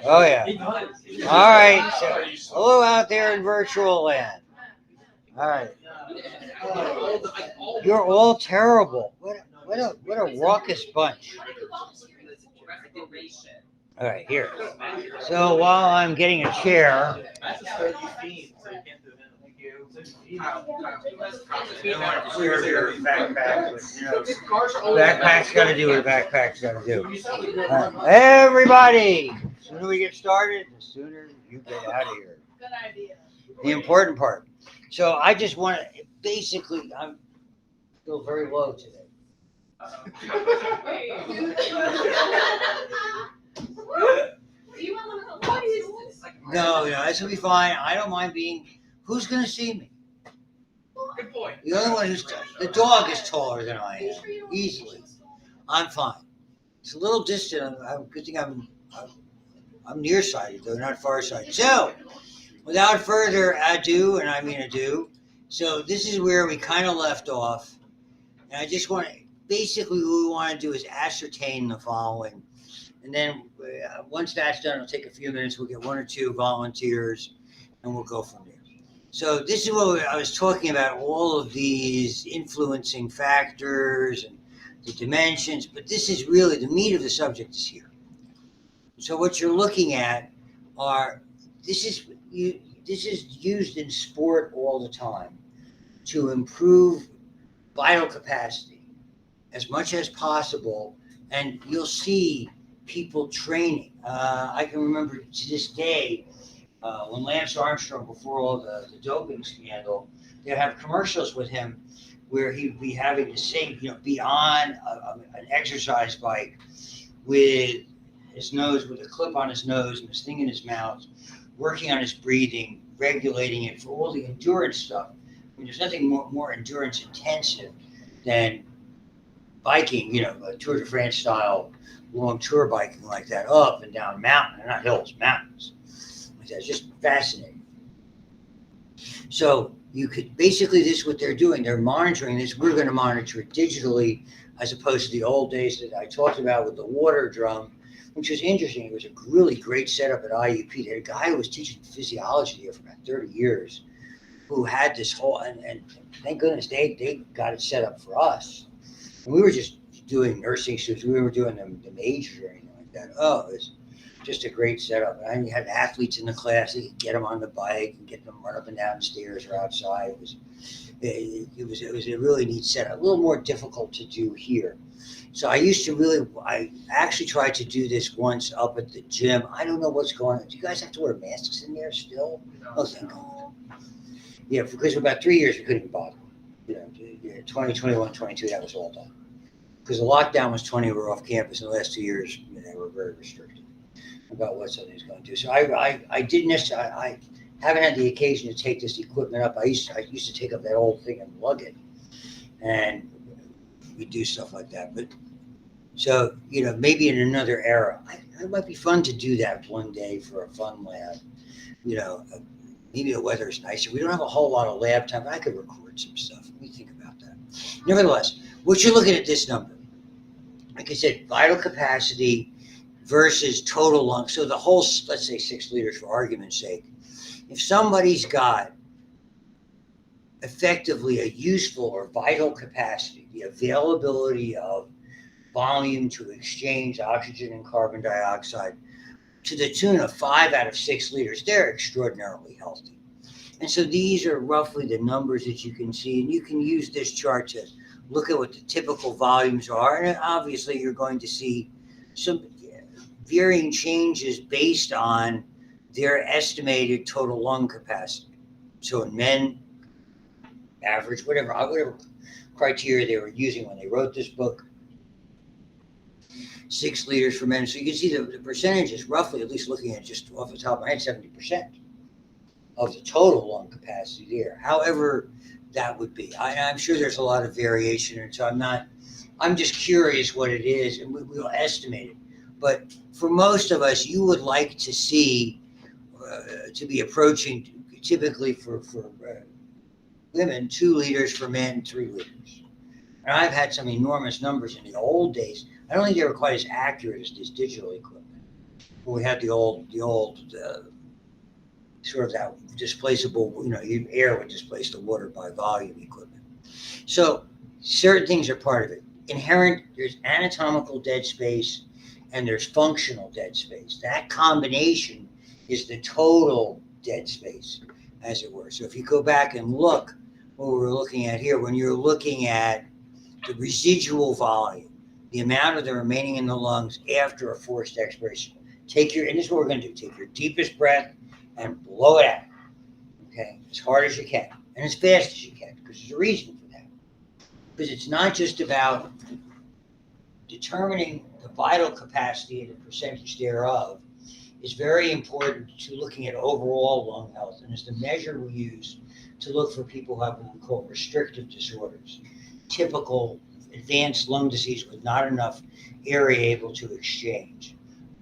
Oh, yeah. All right. So, hello out there in virtual land. All right. You're all terrible. What a raucous bunch. All right, here. So while I'm getting a chair, backpack's got to do what a backpack's got to do. Everybody, the sooner we get started, the sooner you get out of here. Good idea. The important part. So I just want to, basically, I'm still very low today. No, this will be fine. I don't mind being. Who's going to see me? Good point. The only one the dog is taller than I am, easily. I'm fine. It's a little distant. Good thing I'm nearsighted though, not farsighted. So, without further ado, and I mean ado, so this is where we kind of left off, and I just want to basically what we want to do is ascertain the following, and then once that's done, it'll take a few minutes. We'll get one or two volunteers, and we'll go from there. So this is what I was talking about, all of these influencing factors and the dimensions, but this is really the meat of the subject is here. So what you're looking at are, this is used in sport all the time to improve vital capacity as much as possible, and you'll see people training. I can remember to this day, when Lance Armstrong, before all the doping scandal, they'd have commercials with him where he'd be having to sing, be on an exercise bike with his nose, with a clip on his nose and this thing in his mouth, working on his breathing, regulating it for all the endurance stuff. I mean, there's nothing more endurance intensive than biking, a Tour de France style long tour biking like that, up and down mountains, not hills, mountains. It's just fascinating. So you could basically, this is what they're doing. They're monitoring this. We're going to monitor it digitally, as opposed to the old days that I talked about with the water drum, which was interesting. It was a really great setup at IUP. They had a guy who was teaching physiology here for about 30 years, who had this whole, and thank goodness they got it set up for us. And we were just doing nursing students. We were doing the majors or anything like that. Oh, it was just a great setup. And you had athletes in the class. You could get them on the bike and get them run up and down the stairs or outside. It was a really neat setup. A little more difficult to do here. So I actually tried to do this once up at the gym. I don't know what's going on. Do you guys have to wear masks in there still? Oh, thank God. Yeah, because for about 3 years we couldn't bother. 2021, 22, that was all done. Because the lockdown was 20, we were off campus. In the last 2 years, they were very restricted about what something's going to do. So I didn't necessarily, I haven't had the occasion to take this equipment up. I used to take up that old thing and lug it, and we do stuff like that. But so, maybe in another era, it might be fun to do that one day for a fun lab. Maybe the weather's nicer. We don't have a whole lot of lab time, but I could record some stuff. Let me think about that. Nevertheless, what you're looking at this number, like I said, vital capacity versus total lung. So the whole, let's say 6 liters for argument's sake. If somebody's got effectively a useful or vital capacity, the availability of volume to exchange oxygen and carbon dioxide to the tune of 5 out of 6 liters, they're extraordinarily healthy. And so these are roughly the numbers that you can see, and you can use this chart to look at what the typical volumes are. And obviously you're going to see some varying changes based on their estimated total lung capacity. So in men, average, whatever criteria they were using when they wrote this book, 6 liters for men. So you can see the percentages roughly, at least looking at just off the top of my head, 70% of the total lung capacity there. However that would be. I'm sure there's a lot of variation, and so I'm just curious what it is, and we'll estimate it. But for most of us, you would like to see to be approaching, typically for women, 2 liters, for men 3 liters. And I've had some enormous numbers in the old days. I don't think they were quite as accurate as this digital equipment. we had the old sort of that displaceable, air would displace the water by volume equipment. So certain things are part of it. Inherent, there's anatomical dead space and there's functional dead space. That combination is the total dead space, as it were. So if you go back and look what we're looking at here, when you're looking at the residual volume, the amount of the remaining in the lungs after a forced expiration, and this is what we're going to do, take your deepest breath and blow it out, okay, as hard as you can and as fast as you can, because there's a reason for that. Because it's not just about determining the vital capacity and the percentage thereof. It's very important to looking at overall lung health, and it's the measure we use to look for people who have what we call restrictive disorders, typical advanced lung disease with not enough area able to exchange,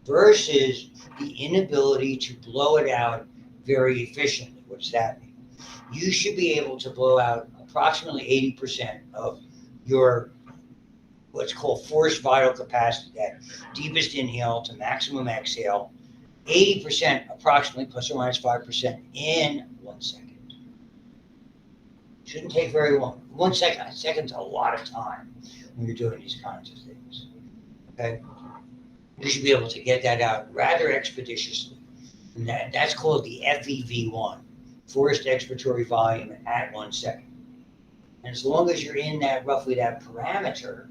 versus the inability to blow it out very efficiently. What does that mean? You should be able to blow out approximately 80% of your what's called forced vital capacity, that deepest inhale to maximum exhale, 80% approximately, plus or minus 5%, in 1 second. Shouldn't take very long. 1 second, a second's a lot of time when you're doing these kinds of things. Okay? You should be able to get that out rather expeditiously. And that's called the FEV1, forced expiratory volume at 1 second. And as long as you're in that, roughly that parameter,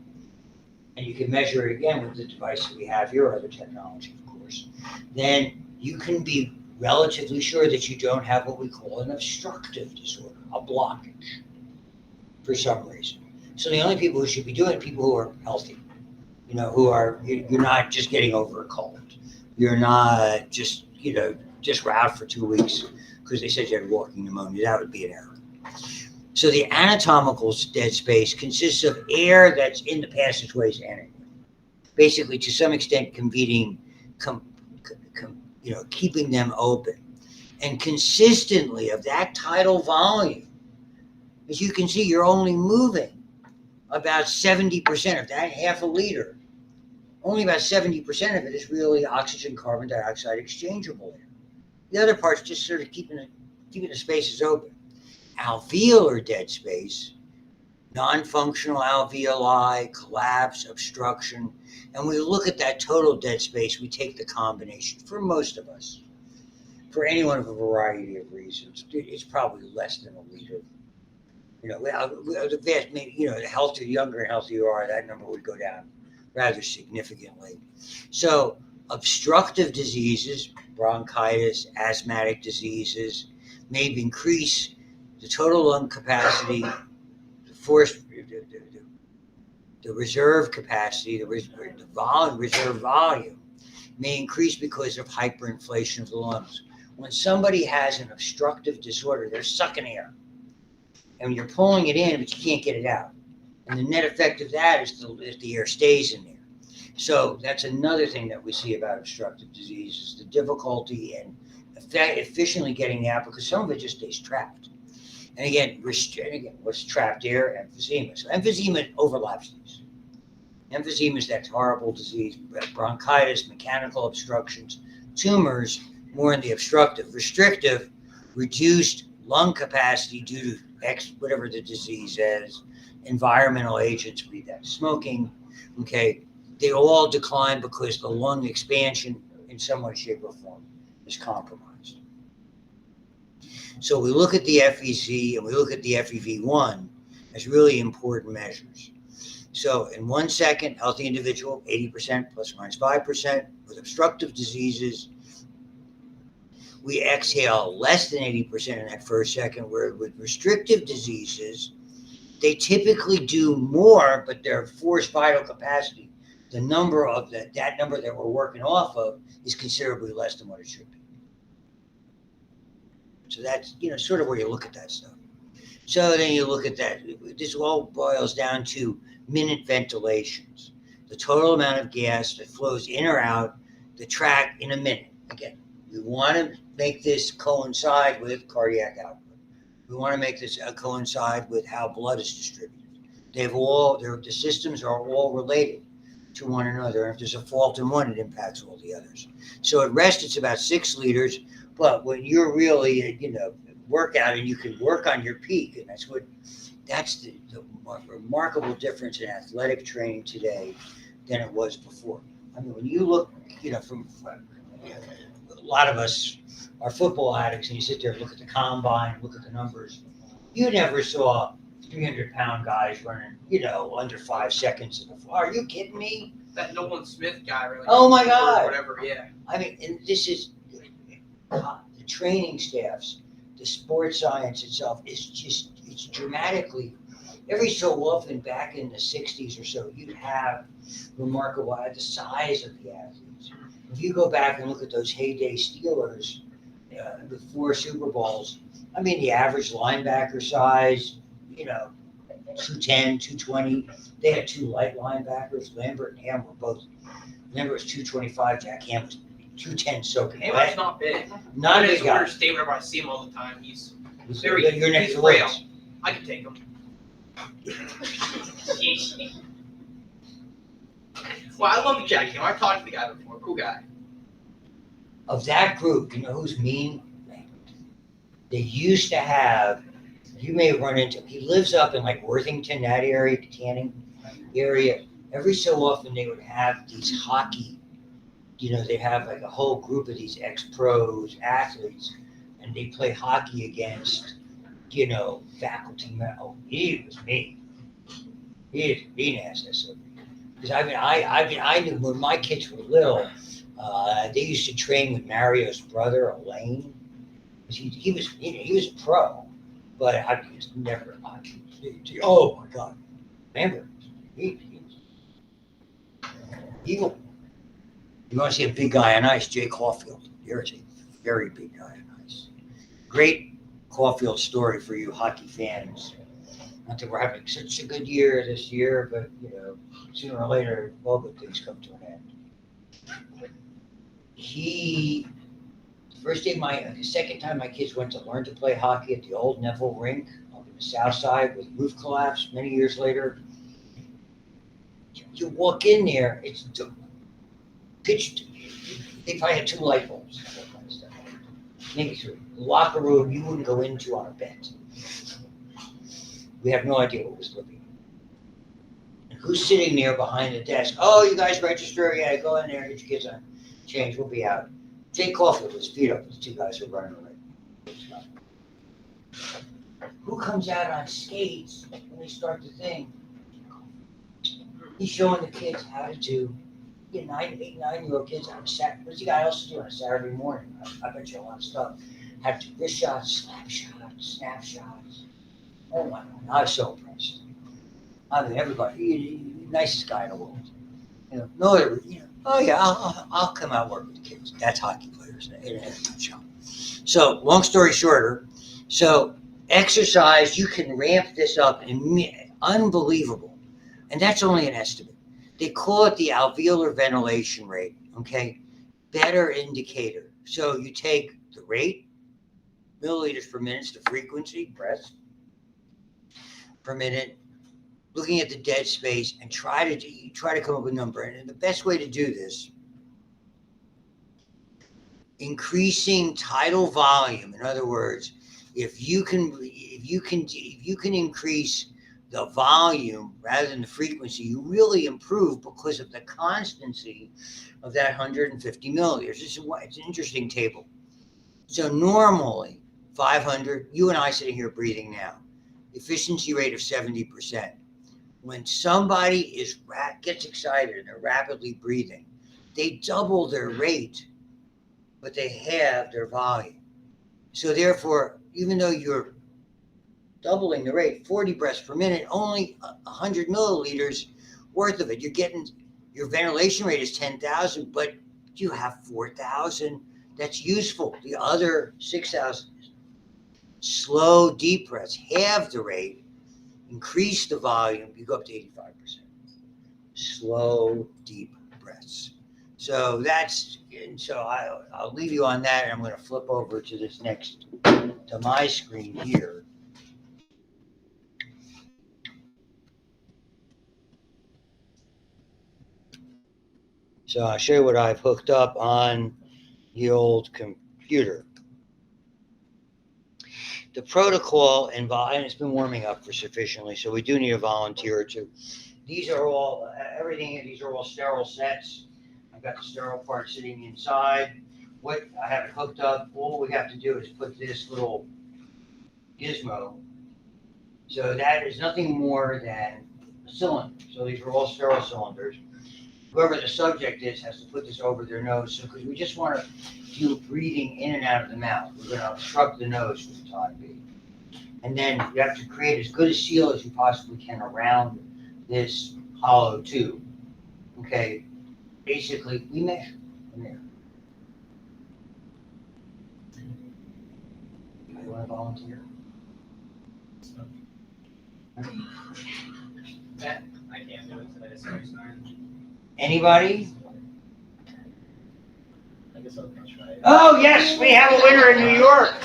and you can measure it again with the device that we have here, or other technology, of course, then you can be relatively sure that you don't have what we call an obstructive disorder, a blockage, for some reason. So the only people who should be doing it, people who are healthy, you're not just getting over a cold. You're not just, just were out for 2 weeks because they said you had walking pneumonia. That would be an error. So the anatomical dead space consists of air that's in the passageways anyway, basically to some extent keeping them open. And consistently of that tidal volume, as you can see, you're only moving about 70% of that, half a liter. Only about 70% of it is really oxygen, carbon dioxide exchangeable air. The other part's just sort of keeping the spaces open. Alveolar dead space, non-functional alveoli, collapse, obstruction, and we look at that total dead space, we take the combination. For most of us, for anyone of a variety of reasons, it's probably less than a liter. The healthier, younger and healthier you are, that number would go down rather significantly. So obstructive diseases, bronchitis, asthmatic diseases, may increase the total lung capacity, the reserve capacity, the reserve volume may increase because of hyperinflation of the lungs. When somebody has an obstructive disorder, they're sucking air. And you're pulling it in, but you can't get it out. And the net effect of that is the air stays in there. So that's another thing that we see about obstructive disease is the difficulty in efficiently getting it out, because some of it just stays trapped. And again, what's trapped air? Emphysema. So emphysema overlaps these. Emphysema is that horrible disease, bronchitis, mechanical obstructions, tumors, more in the obstructive. Restrictive, reduced lung capacity due to whatever the disease is, environmental agents, be that smoking, okay, they all decline because the lung expansion in some way, shape, or form is compromised. So we look at the FEC and we look at the FEV1 as really important measures. So in 1 second, healthy individual, 80% plus or minus 5%. With obstructive diseases, we exhale less than 80% in that first second, where with restrictive diseases, they typically do more, but their forced vital capacity, the number of that number that we're working off of, is considerably less than what it should be. So that's, sort of where you look at that stuff. So then you look at that. This all boils down to minute ventilations, the total amount of gas that flows in or out the tract in a minute. Again, we want to make this coincide with cardiac output. We want to make this coincide with how blood is distributed. The systems are all related. to one another. If there's a fault in one, it impacts all the others. So at rest, it's about 6 liters. But when you're really, workout and you can work on your peak, and that's the remarkable difference in athletic training today than it was before. I mean, when you look, from a lot of us are football addicts, and you sit there and look at the combine, look at the numbers. You never saw 300-pound guys running, under 5 seconds in the floor. Are you kidding me? That Nolan Smith guy, really. Oh my God! Whatever, yeah. I mean, and this is the training staffs, the sports science itself it's dramatically. Every so often, back in the 60s or so, you'd have remarkable the size of the athletes. If you go back and look at those heyday Steelers, the 4 Super Bowls, I mean, the average linebacker size, 210, 220. They had 2 light linebackers. Lambert and Ham were both. Lambert was 225. Jack Ham was 210. So Ham's not big. Not a big guy. State whenever I see him all the time. He's very. You're next he's to frail. Lewis. I can take him. Well, I love Jack Ham. I talked to the guy before. Cool guy. Of that group, you know who's mean? They used to have. You may run into. He lives up in like Worthington, that area, the Canning area. Every so often, they would have these hockey. They have like a whole group of these ex-pros athletes, and they play hockey against, faculty. Oh, he was mean. He is mean ass. Because I knew when my kids were little, they used to train with Mario's brother Elaine. He was a pro, but I was never. Oh my God, remember? He was evil. You want to see a big guy on ice? Jay Caulfield. Here's a very big guy on ice. Great Caulfield story for you hockey fans. Not that we're having such a good year this year, but sooner or later, all good things come to an end. The second time my kids went to learn to play hockey at the old Neville rink up in the South Side with roof collapse many years later. You walk in there, it's pitched. They probably had 2 light bulbs, that kind of stuff. Maybe 3. The locker room you wouldn't go into on a bet. We have no idea what was living. And who's sitting there behind the desk? Oh, you guys register? Yeah, go in there, get your kids on. Change, we'll be out. Jay Caulfield was feet up. The 2 guys who are running away. Who comes out on skates when they start the thing? He's showing the kids how to do. 8, 9-year-old kids on a Saturday. What's the guy else do on a Saturday morning? I bet you a lot of stuff. Have to wrist shots, slap shots, snap shots. Oh my God, I was so impressed. I mean, everybody, he's the nicest guy in the world. Oh yeah, I'll come out and work with the kids. That's hockey players in a shop. So, long story shorter, exercise, you can ramp this up unbelievable. And that's only an estimate. They call it the alveolar ventilation rate, okay? Better indicator. So you take the rate, milliliters per minute, the frequency, breaths per minute, looking at the dead space, and try to come up with a number. And the best way to do this, increasing tidal volume. In other words, if you can increase the volume rather than the frequency, you really improve because of the constancy of that 150 milliliters. It's an interesting table. So normally 500, you and I sitting here breathing now, efficiency rate of 70%. When somebody gets excited and they're rapidly breathing, they double their rate, but they halve their volume. So therefore, even though you're doubling the rate, 40 breaths per minute, only 100 milliliters worth of it. Your ventilation rate is 10,000, but you have 4,000 that's useful. The other 6,000, slow, deep breaths, halve the rate, increase the volume, you go up to 85%. Slow, deep breaths. So I'll leave you on that, and I'm going to flip over to my screen here. So I'll show you what I've hooked up on the old computer. The protocol involved, and it's been warming up for sufficiently, so we do need a volunteer or two. These are all, everything, these are all sterile sets. I've got the sterile part sitting inside. What I have it hooked up, all we have to do is put this little gizmo. So that is nothing more than a cylinder. So these are all sterile cylinders. Whoever the subject is has to put this over their nose. So, because we just want to do breathing in and out of the mouth. We're going to obstruct the nose for the time being. And then you have to create as good a seal as you possibly can around this hollow tube. Okay, basically, we measure from there. You want to volunteer? I can't do it today, sorry. Anybody? I guess I'll try it. Oh, yes, we have a winner in New York.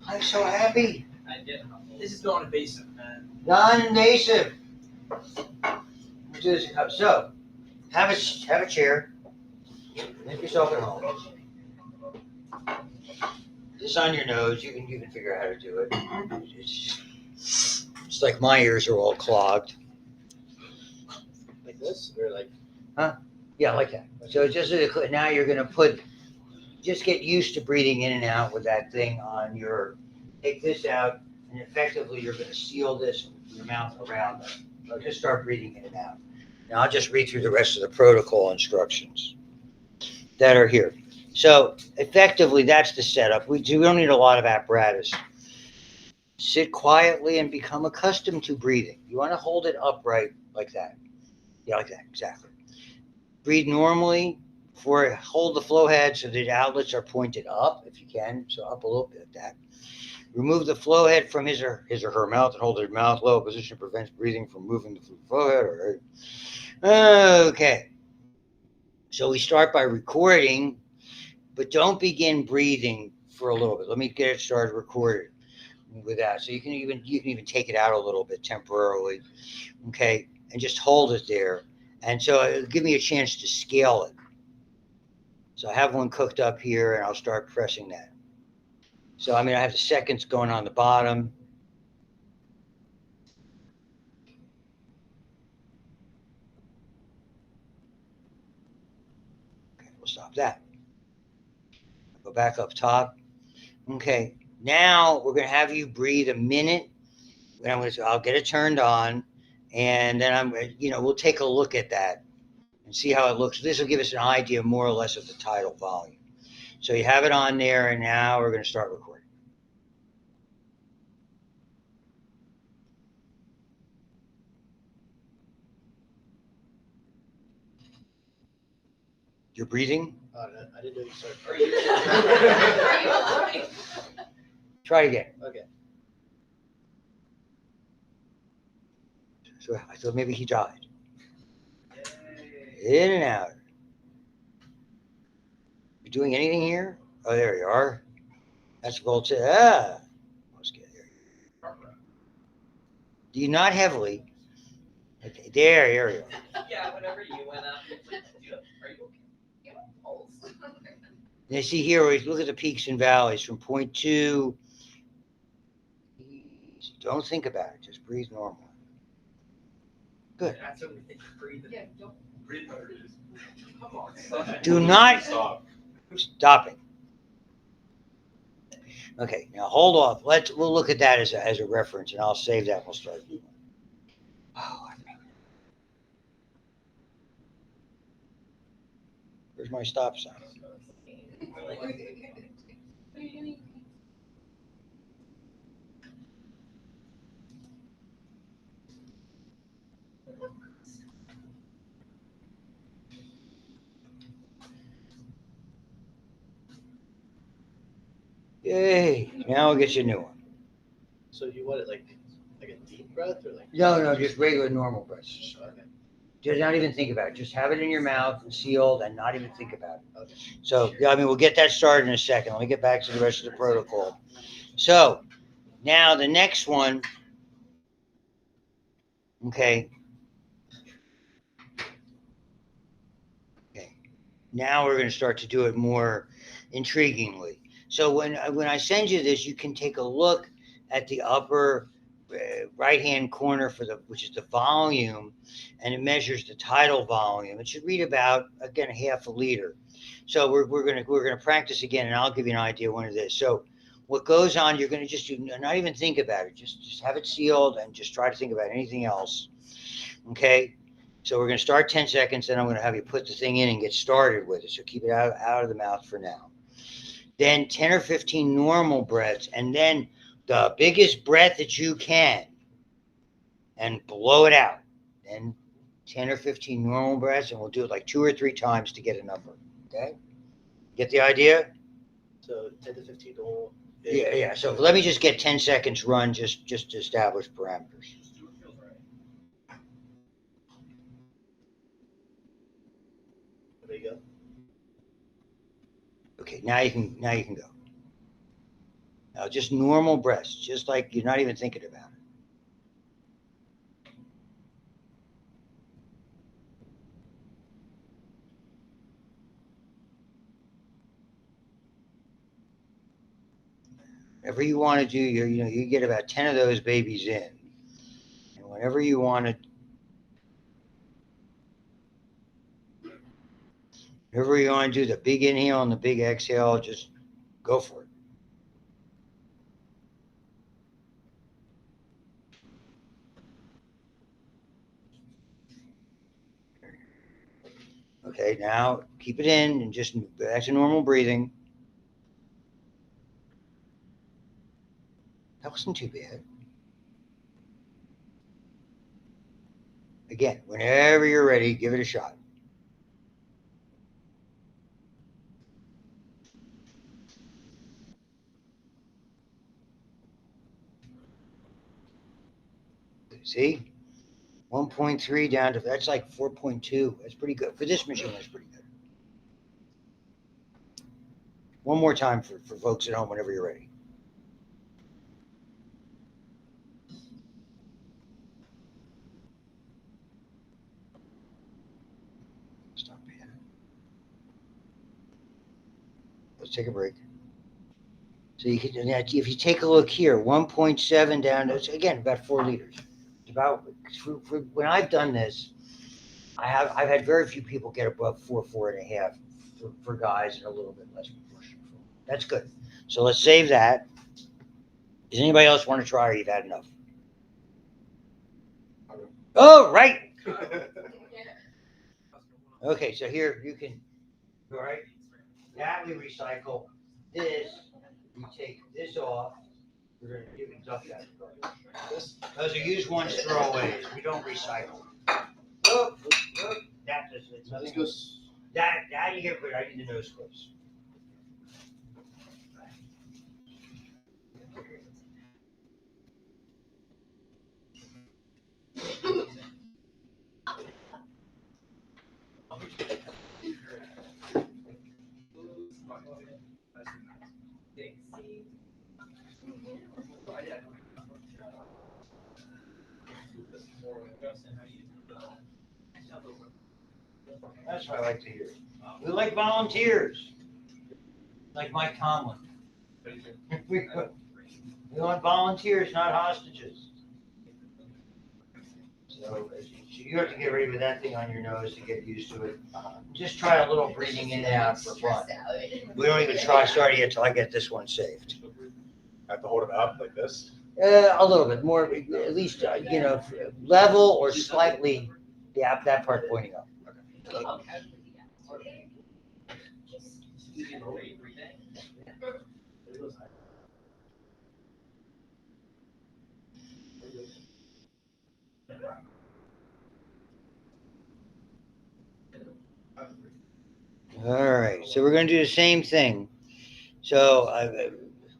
I'm so happy. I did. This is going invasive, man. Non-invasive. We'll do this in cups. So, have a chair. Make yourself at home. This on your nose. You can figure out how to do it. It's like my ears are all clogged. Like this, or like? Yeah, like that. So just now you're gonna just get used to breathing in and out with that thing on your. Take this out, and effectively you're gonna seal this with your mouth around it. So just start breathing in and out. Now I'll just read through the rest of the protocol instructions that are here. So effectively, that's the setup. We don't need a lot of apparatus. Sit quietly and become accustomed to breathing. You want to hold it upright like that. Yeah, like that, exactly. Breathe normally. Hold the flow head so the outlets are pointed up, if you can. So up a little bit like that. Remove the flow head from his or her mouth and hold their mouth low. Position prevents breathing from moving the flow head. Okay. So we start by recording, but don't begin breathing for a little bit. Let me get it started recorded with that. So you can even take it out a little bit temporarily. Okay. And just hold it there. And so it'll give me a chance to scale it. So I have one cooked up here and I'll start pressing that. So, I have the seconds going on the bottom. Okay, we'll stop that. Go back up top. Okay, now we're going to have you breathe a minute. I'll get it turned on and then we'll take a look at that and see how it looks. This will give us an idea more or less of the tidal volume. So you have it on there and now we're going to start recording. You're breathing? I didn't know you started. Try it again. Okay. So I thought maybe he died. In and out. You doing anything here? Oh, there you are. That's voltage. Let's get there. Do you not heavily? Okay, there you are. Yeah, whenever you went up, it's like, dude, are you okay? You have a pulse. You see here, look at the peaks and valleys from 0.2. Don't think about it. Just breathe normally. Good. That's what we think. Breathe. Yeah, don't Breathe. come on. Do not stop it. Okay, now hold off. We'll look at that as a reference, and I'll save that. We'll start. Oh, where's my stop sign? Yay! Now we'll get you a new one. So you want it like a deep breath or like? No, just regular normal breaths. Okay. Just not even think about it. Just have it in your mouth and sealed and not even think about it. Okay. So, we'll get that started in a second. Let me get back to the rest of the protocol. So, now the next one, okay. Now we're going to start to do it more intriguingly. So when I send you this, you can take a look at the upper right hand corner which is the volume, and it measures the tidal volume. It should read about, again, half a liter. So we're gonna practice again, and I'll give you an idea when it is. So what goes on, you're gonna just do, not even think about it, just have it sealed and just try to think about anything else. Okay. So we're going to start 10 seconds, then I'm going to have you put the thing in and get started with it. So keep it out of the mouth for now. Then 10 or 15 normal breaths, and then the biggest breath that you can, and blow it out. Then 10 or 15 normal breaths, and we'll do it like 2 or 3 times to get a number. Okay? Get the idea? So 10 to 15 normal. Yeah. So let me just get 10 seconds run just to establish parameters. There you go. Okay, now you can go. Now just normal breaths, just like you're not even thinking about it. Whatever you want to do, you get about 10 of those babies in. And whenever you want to do the big inhale and the big exhale, just go for it. Okay, now keep it in and just back to normal breathing. That wasn't too bad. Again, whenever you're ready, give it a shot. See? 1.3 down to, that's like 4.2. That's pretty good. For this machine, that's pretty good. One more time for folks at home whenever you're ready. Stop it. Let's take a break. So you can, if you take a look here, 1.7 down to, again, about 4 liters. About for when I've done this, I've had very few people get above 4.5 for guys, and a little bit less proportion. That's good. So let's save that. Does anybody else want to try, or you've had enough? Oh, right. Okay, so here you can, all right, that we recycle. This, we take this off. We're going to do duck that. Those are used ones, throwaways. We don't recycle. Oh, that does it. So this goes. That you get rid of. I need the nose clips. That's what I like to hear. We like volunteers. Like Mike Tomlin. We want volunteers, not hostages. So you have to get ready with that thing on your nose to get used to it. Just try a little breathing in and out for fun. We don't even start yet until I get this one saved. I have to hold it up like this. A little bit more, at least level or slightly. Yeah, that part pointing up. Okay. All right, so we're going to do the same thing. So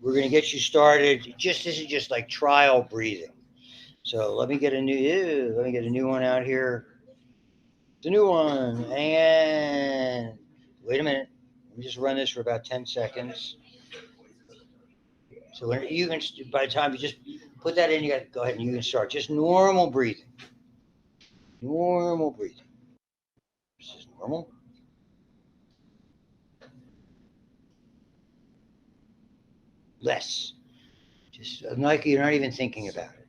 we're going to get you started. This is just like trial breathing. So let me get a new one out here. The new one, and wait a minute. Let me just run this for about 10 seconds. So when you can, by the time you just put that in, you got to go ahead and you can start. Just normal breathing. Normal breathing. This is normal. less. Just like you're not even thinking about it.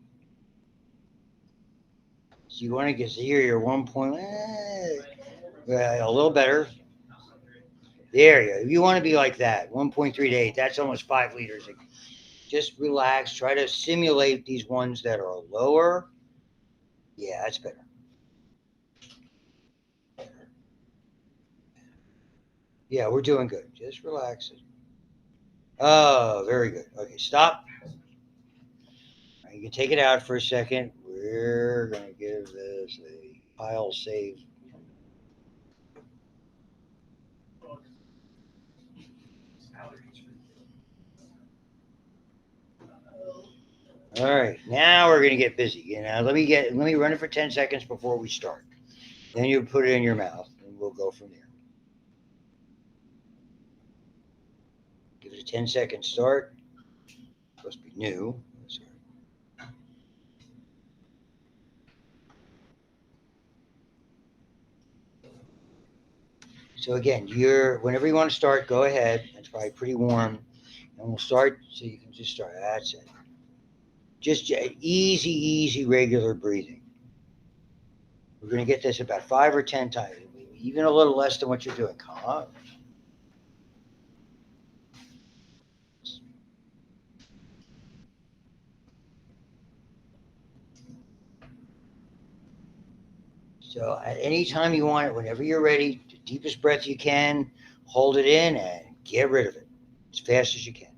So you want to get here, you're 1 point, a little better. There you go. You want to be like that, 1.3 to 8. That's almost 5 liters. Just relax. Try to simulate these ones that are lower. Yeah, that's better. Yeah, we're doing good. Just relax. Oh, very good. Okay, stop. Right, you can take it out for a second. We're going to give this a file save. All right, now we're going to get busy. Let me run it for 10 seconds before we start. Then you put it in your mouth, and we'll go from there. Give it a 10-second start. Supposed to be new. So again, whenever you want to start, go ahead. It's probably pretty warm, and we'll start. So you can just start. That's it. Just easy, regular breathing. We're going to get this about 5 or 10 times, even a little less than what you're doing. Come on. So at any time you want it, whenever you're ready, the deepest breath you can, hold it in and get rid of it as fast as you can.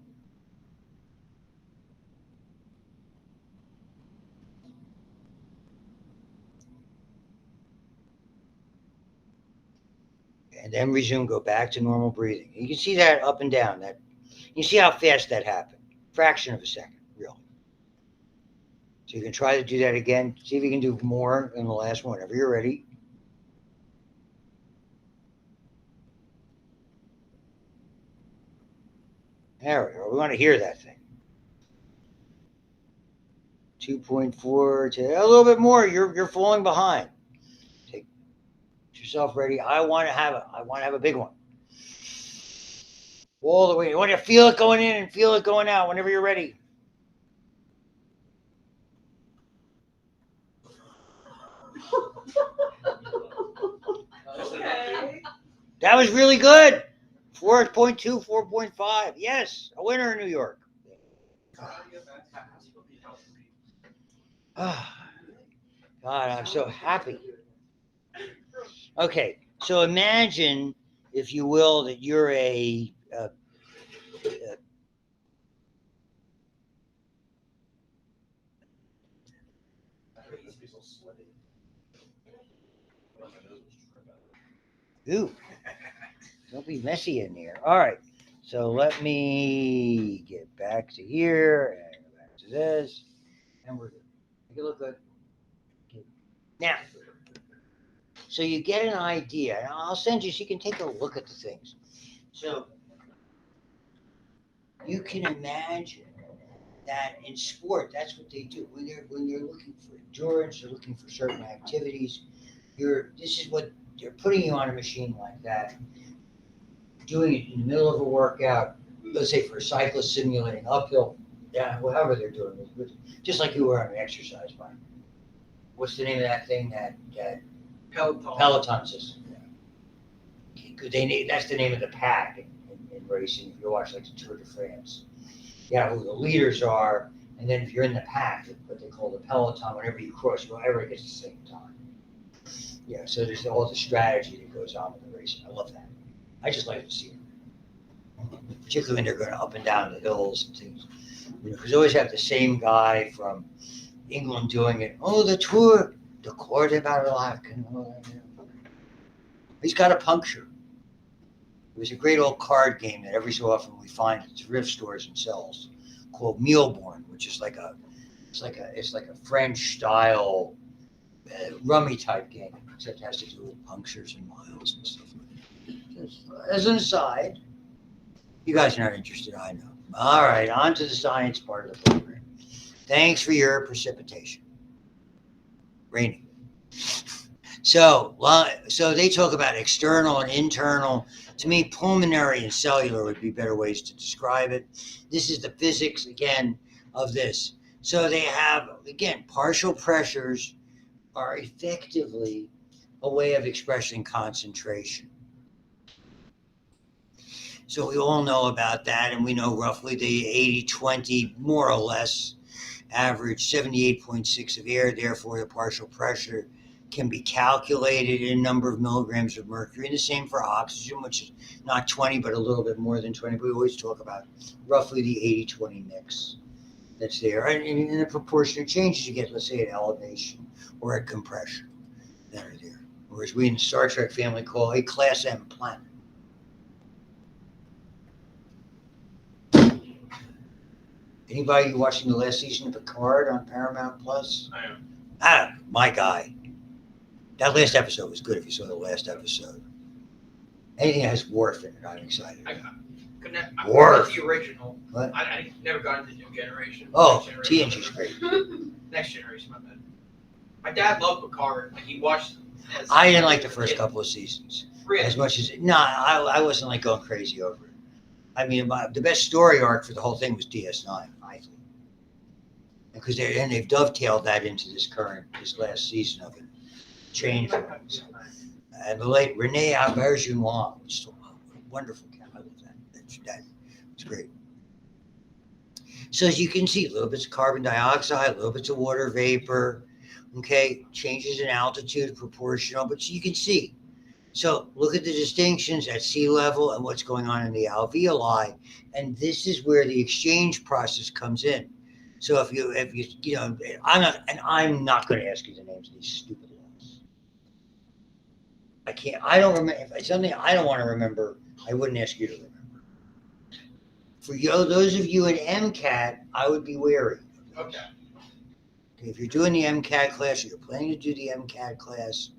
And then resume, go back to normal breathing. You can see that up and down. You see how fast that happened. Fraction of a second, really. So you can try to do that again. See if you can do more in the last one, whenever you're ready. There we go. We want to hear that thing. 2.4 to a little bit more. You're falling behind. Take yourself ready. I want to have a big one. All the way. You want to feel it going in and feel it going out whenever you're ready. Okay. That was really good. 4.2, 4.5. Yes, a winner in New York. Ah, God, I'm so happy. Okay, so imagine, if you will, that you're a ooh, don't be messy in here. All right, so let me get back to here and go back to this, and we're good. Make it look good. Okay. Now, so you get an idea, and I'll send you so you can take a look at the things. So you can imagine that in sport, that's what they do. When they're looking for endurance, they're looking for certain activities. This is what they're putting you on a machine like that, doing it in the middle of a workout. Let's say for a cyclist simulating uphill, yeah, however they're doing it, just like you were on an exercise bike. What's the name of that thing that Peloton system? That's the name of the pack in racing. If you watch like the Tour de France, yeah, who the leaders are, and then if you're in the pack, what they call the peloton, whenever you cross, everybody gets the same time. Yeah, so there's all the strategy that goes on with the racing. I love that. I just like to see it, particularly when they're going up and down the hills and things. Because you always have the same guy from England doing it. Oh, the Tour, the Cour de Marillac. He's got a puncture. It was a great old card game that every so often we find at thrift stores and sells, called Mealborn, which is it's like a French style rummy type game, except it has to do with punctures and miles and stuff. Just as an aside, you guys are not interested, I know. All right, on to the science part of the program. Thanks for your precipitation. Raining. So they talk about external and internal. To me, pulmonary and cellular would be better ways to describe it. This is the physics, again, of this. So they have, again, partial pressures are effectively a way of expressing concentration. So we all know about that, and we know roughly the 80-20, more or less, average 78.6 of air. Therefore, the partial pressure can be calculated in a number of milligrams of mercury. And the same for oxygen, which is not 20, but a little bit more than 20. But we always talk about roughly the 80-20 mix that's there. And in the proportionate changes you get, let's say, at elevation or at compression that are there. Whereas we in Star Trek family call a Class M planet. Anybody watching the last season of Picard on Paramount Plus? I am. Ah, my guy. That last episode was good if you saw the last episode. Anything that has Worf in it, I'm excited. I Worf. watched the original. What? I never got into New Generation. Oh, Next Generation. TNG's great. Next Generation, my bad. My dad loved Picard. Like, he watched as I didn't like the first couple of seasons Really? as much as I wasn't like going crazy over it. I mean, the best story arc for the whole thing was DS9, I think, because they've dovetailed that into this last season of it. Changed things. And the late Renee Auberjonois, which is a wonderful cat. I love that. It's great. So as you can see, little bits of carbon dioxide, little bits of water vapor. Okay, changes in altitude, proportional, but you can see. So look at the distinctions at sea level and what's going on in the alveoli, and this is where the exchange process comes in. So if you know, I'm not going to ask you the names of these stupid laws. I don't remember. If it's something I don't want to remember, I wouldn't ask you to remember. For those of you in MCAT, I would be wary. Okay. If you're doing the MCAT class or you're planning to do the MCAT class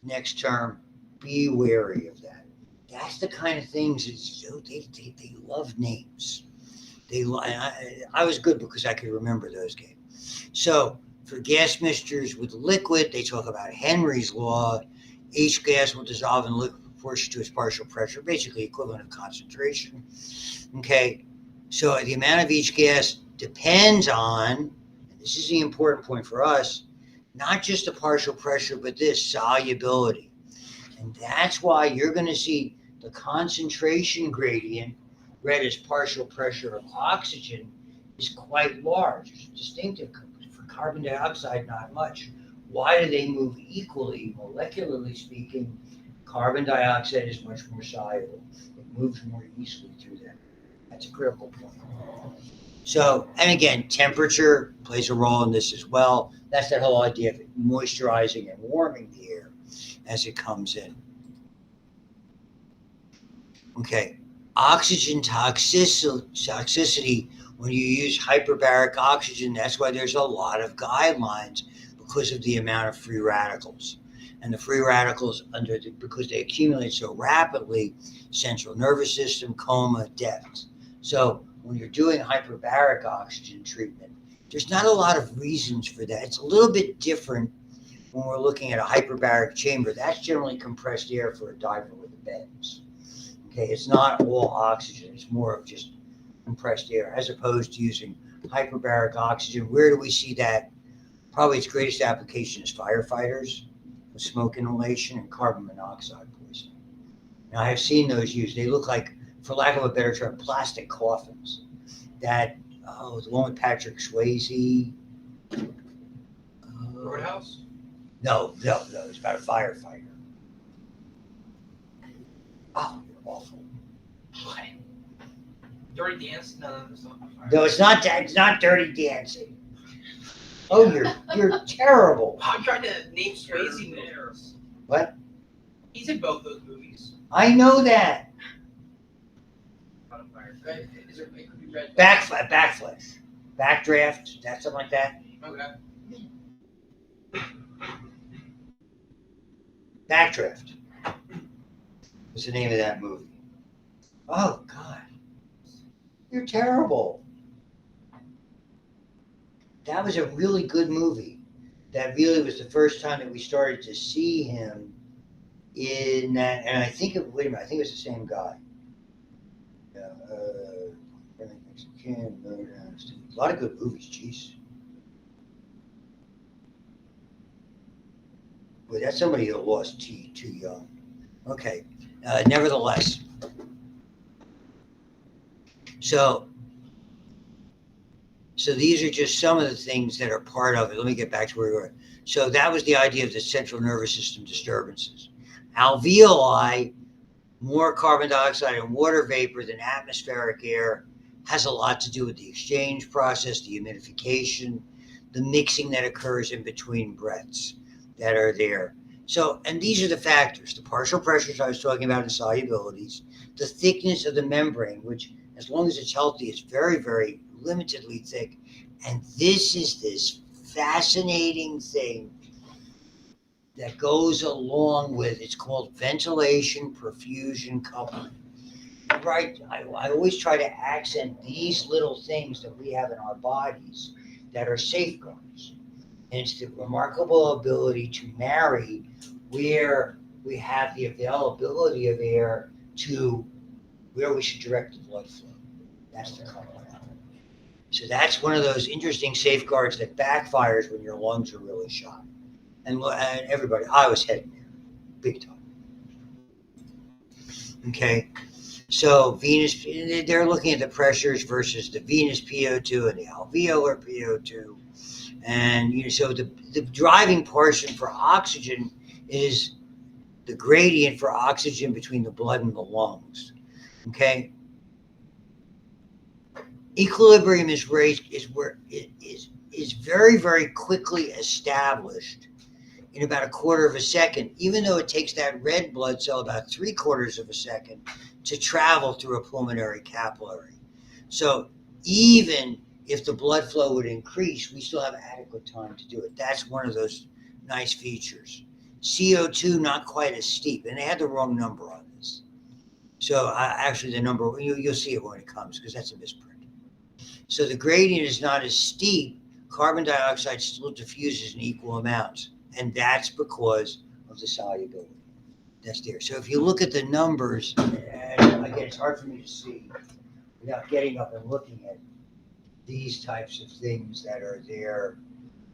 next term, be wary of that. That's the kind of things they love names. I was good because I could remember those games. So for gas mixtures with liquid, they talk about Henry's law. Each gas will dissolve in liquid proportion to its partial pressure, basically equivalent of concentration. Okay, so the amount of each gas depends on, and this is the important point for us, not just the partial pressure, but this solubility. And that's why you're going to see the concentration gradient, read as partial pressure of oxygen, is quite large. It's distinctive. For carbon dioxide, not much. Why do they move equally? Molecularly speaking, carbon dioxide is much more soluble. It moves more easily through that. That's a critical point. So, and again, temperature plays a role in this as well. That's that whole idea of moisturizing and warming the air as it comes in. Okay, oxygen toxicity when you use hyperbaric oxygen, that's why there's a lot of guidelines because of the amount of free radicals. And the free radicals, because they accumulate so rapidly, central nervous system, coma, death. So when you're doing hyperbaric oxygen treatment, there's not a lot of reasons for that. It's a little bit different when we're looking at a hyperbaric chamber. That's generally compressed air for a diver with a bends. Okay, it's not all oxygen. It's more of just compressed air as opposed to using hyperbaric oxygen. Where do we see that? Probably its greatest application is firefighters with smoke inhalation and carbon monoxide poisoning. Now, I have seen those used. They look like, for lack of a better term, plastic coffins. That, the one with Patrick Swayze. Roadhouse? No, it's about a firefighter. Oh, awful. What? Dirty Dance? No, that's not. No, it's not. It's not Dirty Dancing. Oh, you're terrible. I'm trying to name Swayze movies. What? He's in both those movies. I know that. Okay. Is there, it could be red. Backflash, backdraft, that something like that. Okay. Backdraft. What's the name of that movie? Oh God, you're terrible. That was a really good movie. that really was the first time that we started to see him in that, and I think it, wait a minute, I think it was the same guy. Yeah, a lot of good movies, jeez. Boy, that's somebody who lost too young. Okay, nevertheless. So these are just some of the things that are part of it. Let me get back to where we were. So that was the idea of the central nervous system disturbances. Alveoli, more carbon dioxide and water vapor than atmospheric air, has a lot to do with the exchange process, the humidification, the mixing that occurs in between breaths that are there. So, and these are the factors: the partial pressures I was talking about, and solubilities, the thickness of the membrane, which, as long as it's healthy, is very, very limitedly thick. And this is this fascinating thing that goes along with, it's called ventilation perfusion coupling. Right, I always try to accent these little things that we have in our bodies that are safeguards. And it's the remarkable ability to marry where we have the availability of air to where we should direct the blood flow. That's the coupling. So that's one of those interesting safeguards that backfires when your lungs are really shot. And everybody, I was heading there, big time. Okay, so venous, they're looking at the pressures versus the venous PO2 and the alveolar PO2. And so the driving portion for oxygen is the gradient for oxygen between the blood and the lungs. Okay, equilibrium is where it is very, very quickly established in about a quarter of a second, even though it takes that red blood cell about 3/4 of a second to travel through a pulmonary capillary. So even if the blood flow would increase, we still have adequate time to do it. That's one of those nice features. CO2, not quite as steep, and they had the wrong number on this. So actually the number, you'll see it when it comes, because that's a misprint. So the gradient is not as steep. Carbon dioxide still diffuses in equal amounts, and that's because of the solubility that's there. So if you look at the numbers, and again, it's hard for me to see without getting up and looking at these types of things that are there.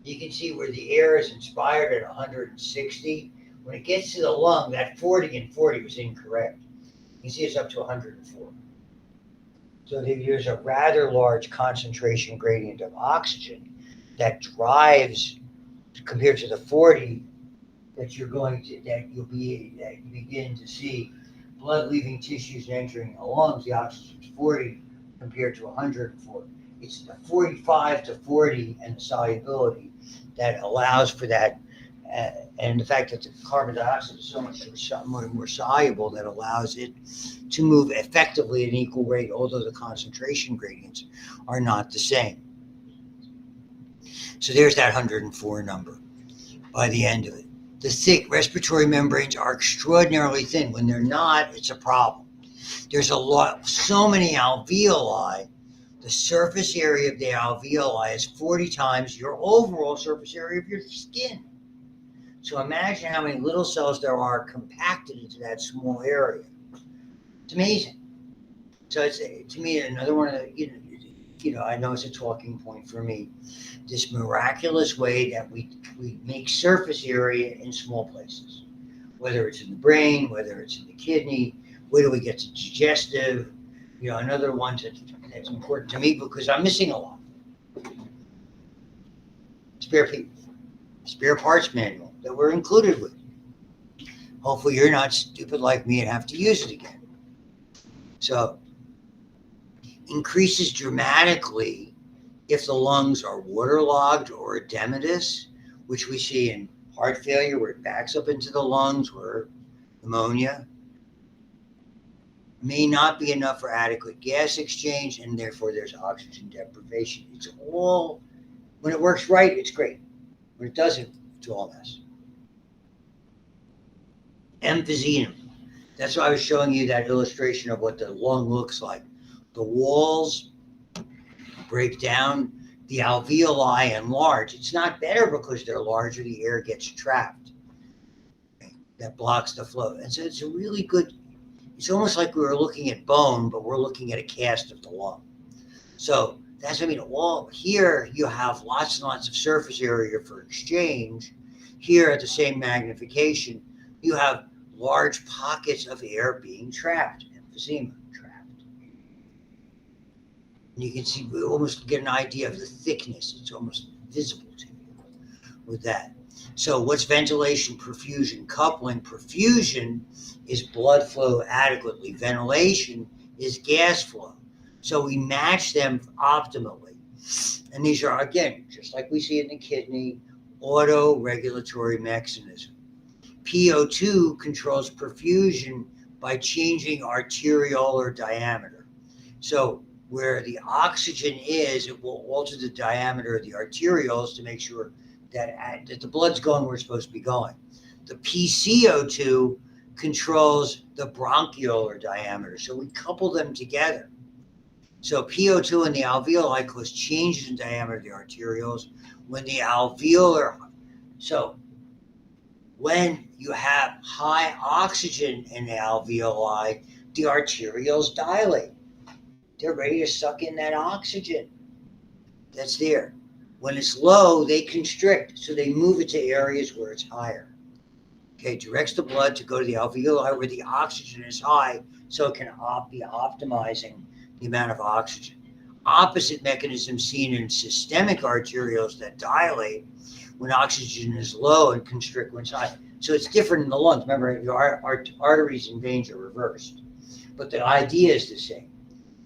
You can see where the air is inspired at 160. When it gets to the lung, that 40 and 40 was incorrect. You can see it's up to 104. So there's a rather large concentration gradient of oxygen that drives, compared to the 40, that you begin to see blood leaving tissues and entering the lungs. The oxygen is 40 compared to 104. It's the 45 to 40 and the solubility that allows for that, and the fact that the carbon dioxide is so much more soluble that allows it to move effectively at an equal rate, although the concentration gradients are not the same. So there's that 104 number by the end of it. The thick respiratory membranes are extraordinarily thin. When they're not, it's a problem. There's so many alveoli. The surface area of the alveoli is 40 times your overall surface area of your skin. So imagine how many little cells there are compacted into that small area. It's amazing. So it's, to me, another one of the, I know it's a talking point for me, this miraculous way that we make surface area in small places, whether it's in the brain, whether it's in the kidney, where do we get to digestive, another one that's important to me because I'm missing a lot. Spare parts manual that we're included with. Hopefully you're not stupid like me and have to use it again. So increases dramatically if the lungs are waterlogged or edematous, which we see in heart failure where it backs up into the lungs, or pneumonia. May not be enough for adequate gas exchange, and therefore there's oxygen deprivation. It's all, when it works right, it's great. When it doesn't, it's all a mess. Emphysema. That's why I was showing you that illustration of what the lung looks like. The walls break down the alveoli enlarge. It's not better because they're larger, the air gets trapped. That blocks the flow. And so it's a really good, it's almost like we were looking at bone, but we're looking at a cast of the lung. So that's what I mean. All here you have lots and lots of surface area for exchange. Here at the same magnification, you have large pockets of air being trapped, emphysema trapped. And you can see, we almost get an idea of the thickness. It's almost visible to you with that. So what's ventilation, perfusion, coupling? Perfusion is blood flow adequately. Ventilation is gas flow. So we match them optimally. And these are, again, just like we see in the kidney, auto-regulatory mechanism. PO2 controls perfusion by changing arteriolar diameter. So where the oxygen is, it will alter the diameter of the arterioles to make sure that the blood's going where it's supposed to be going. The PCO2 controls the bronchiolar diameter. So we couple them together. So PO2 in the alveoli cause changes in diameter of the arterioles. When the alveolar, so when you have high oxygen in the alveoli, the arterioles dilate. They're ready to suck in that oxygen that's there. When it's low, they constrict, so they move it to areas where it's higher. Okay, directs the blood to go to the alveoli where the oxygen is high, so it can be optimizing the amount of oxygen. Opposite mechanism seen in systemic arterioles that dilate when oxygen is low and constrict when it's high. So it's different in the lungs. Remember, your arteries and veins are reversed, but the idea is the same.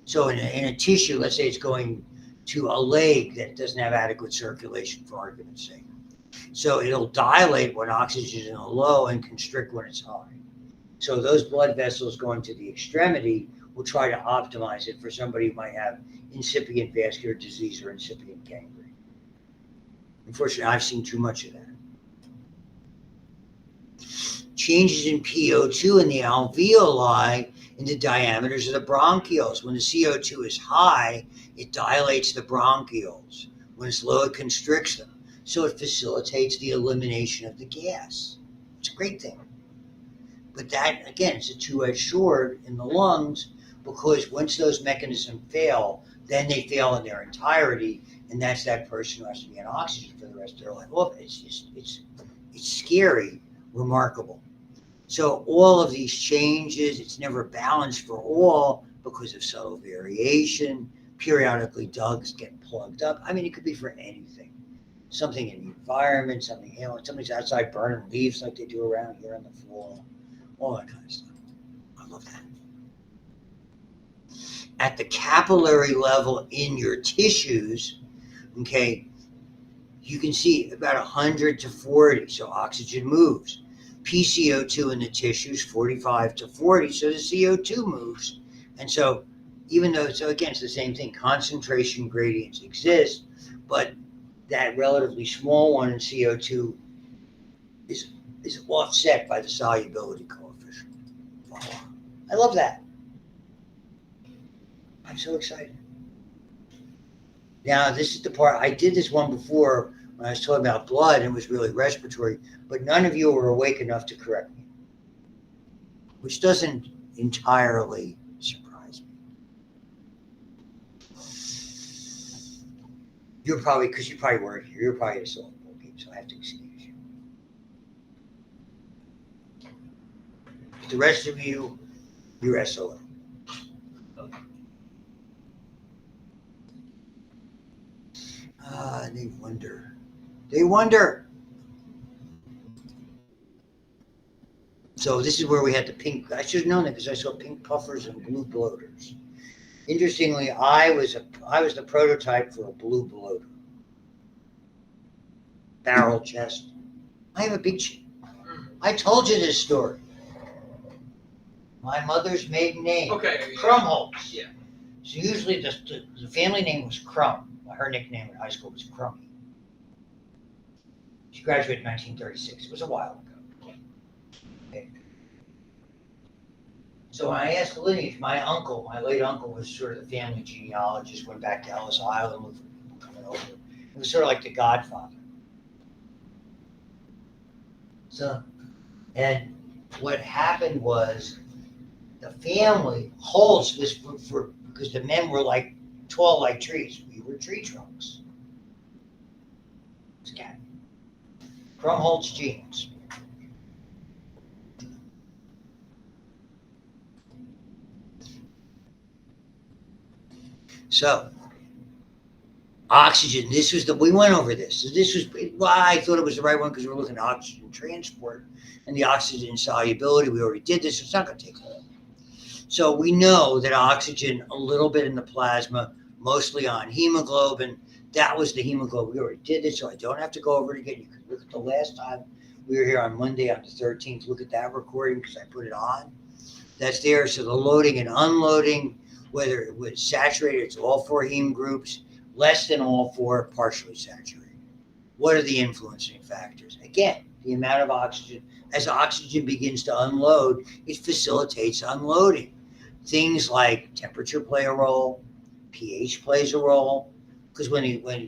So in a tissue, let's say it's going to a leg that doesn't have adequate circulation, for argument's sake. So it'll dilate when oxygen is low and constrict when it's high. So those blood vessels going to the extremity will try to optimize it for somebody who might have incipient vascular disease or incipient gangrene. Unfortunately, I've seen too much of that. Changes in PO2 in the alveoli in the diameters of the bronchioles. When the CO2 is high, it dilates the bronchioles. When it's low, it constricts them. So it facilitates the elimination of the gas. It's a great thing. But that, again, it's a two-edged sword in the lungs, because once those mechanisms fail, then they fail in their entirety, and that's that person who has to be on oxygen for the rest of their life. Well, it's scary, remarkable. So all of these changes, it's never balanced for all because of subtle variation. Periodically, ducts get plugged up. I mean, it could be for anything. Something in the environment, something, somebody's outside burning leaves like they do around here on the floor, all that kind of stuff. I love that. At the capillary level in your tissues, okay, you can see about 100 to 40, so oxygen moves. PCO2 in the tissues, 45 to 40, so the CO2 moves. And so even though, so again, it's the same thing, concentration gradients exist, but that relatively small one in CO2 is offset by the solubility coefficient. Voila. I love that. I'm so excited. Now, this is the part, I did this one before when I was talking about blood, and it was really respiratory, but none of you were awake enough to correct me, which doesn't entirely surprise me. You're probably, because you probably weren't here, you're probably at a softball game, so I have to excuse you. The rest of you, you're SOL. They wonder. They wonder. So this is where we had the pink. I should have known that because I saw pink puffers and blue bloaters. Interestingly, I was the prototype for a blue bloater. Barrel chest. I have a big chest. I told you this story. My mother's maiden name. Okay. Crumholtz. Yeah. So usually the family name was Crumb. Her nickname in high school was Crummy. She graduated in 1936. It was a while ago. Okay. So when I asked the lineage, my late uncle was sort of the family genealogist, went back to Ellis Island, and over. It was sort of like The Godfather. So, and what happened was the family holds this for because the men were like tall like trees. We were tree trunks. It's cat. Krumholtz genes. So, oxygen, we went over this. This was why I thought it was the right one because we're looking at oxygen transport and the oxygen solubility. We already did this. It's not going to take long. So we know that oxygen, a little bit in the plasma, mostly on hemoglobin. That was the hemoglobin. We already did this, so I don't have to go over it again. You can look at the last time we were here on Monday on the 13th. Look at that recording because I put it on. That's there. So the loading and unloading, whether it was saturated, it's all four heme groups, less than all four partially saturated. What are the influencing factors? Again, the amount of oxygen. As oxygen begins to unload, it facilitates unloading. Things like temperature play a role, pH plays a role, because when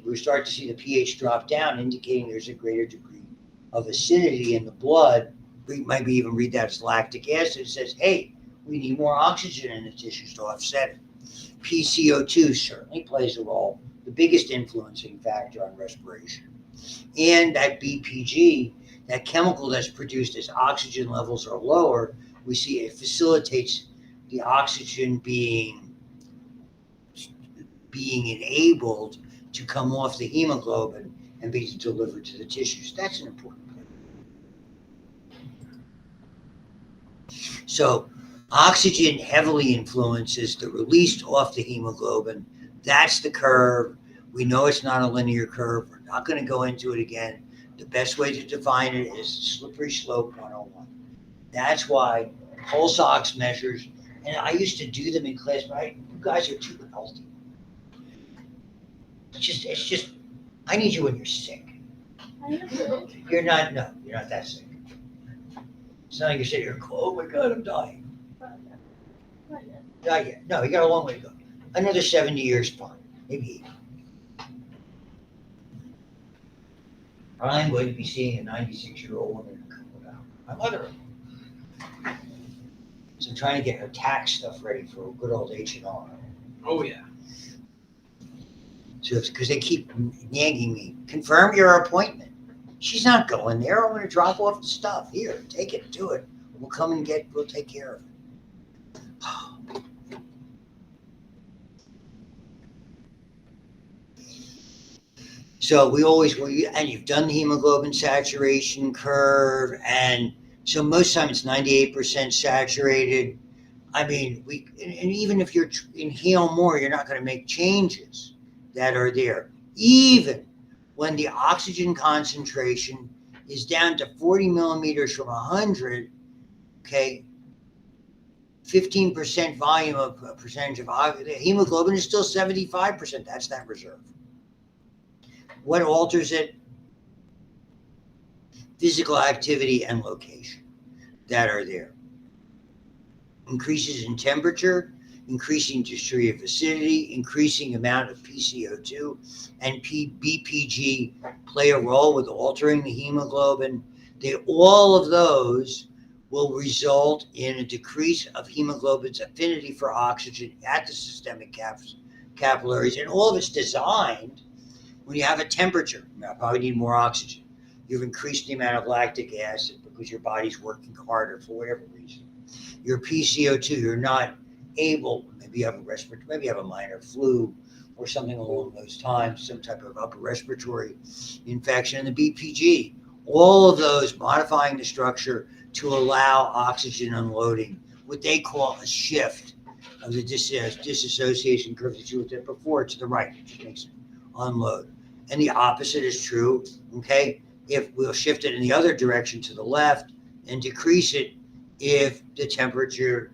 we start to see the pH drop down, indicating there's a greater degree of acidity in the blood, we might even read that as lactic acid. It says, hey, we need more oxygen in the tissues to offset it. PCO2 certainly plays a role, the biggest influencing factor on respiration. And that BPG, that chemical that's produced as oxygen levels are lower, we see it facilitates the oxygen being enabled to come off the hemoglobin and be delivered to the tissues. That's an important point. So oxygen heavily influences the release off the hemoglobin. That's the curve. We know it's not a linear curve. We're not going to go into it again. The best way to define it is slippery slope 101. That's why pulse ox measures, and I used to do them in class, but you guys are too healthy. It's just, I need you when you're sick. You're not that sick. It's not like you're sitting here, oh my God, I'm dying. Not yet. No, you got a long way to go. Another 70 years, fine. Maybe 80. I'm going to be seeing a 96-year-old woman in a couple of hours. My mother. So I'm trying to get her tax stuff ready for a good old H&R. Oh, yeah. So it's because they keep nagging me, confirm your appointment. She's not going there. I'm going to drop off the stuff. Here, take it, do it. We'll come and we'll take care of it. So and you've done the hemoglobin saturation curve, and so most time it's 98% saturated. I mean, and even if you inhale more, you're not going to make changes that are there. Even when the oxygen concentration is down to 40 millimeters from 100, okay, 15% volume of percentage of hemoglobin is still 75%. That's that reserve. What alters it? Physical activity and location that are there. Increases in temperature, increasing degree of acidity, increasing amount of PCO2 and BPG play a role with altering the hemoglobin. All of those will result in a decrease of hemoglobin's affinity for oxygen at the systemic capillaries, and all of it's designed. When you have a temperature, you probably need more oxygen. You've increased the amount of lactic acid because your body's working harder for whatever reason. Your PCO2, you're not able, maybe you have a respiratory, maybe you have a minor flu or something along those times, some type of upper respiratory infection. And the BPG, all of those modifying the structure to allow oxygen unloading, what they call a shift of the disassociation curve that you looked at before to the right. It just makes it unload. And the opposite is true, okay? If we'll shift it in the other direction to the left and decrease it if the temperature,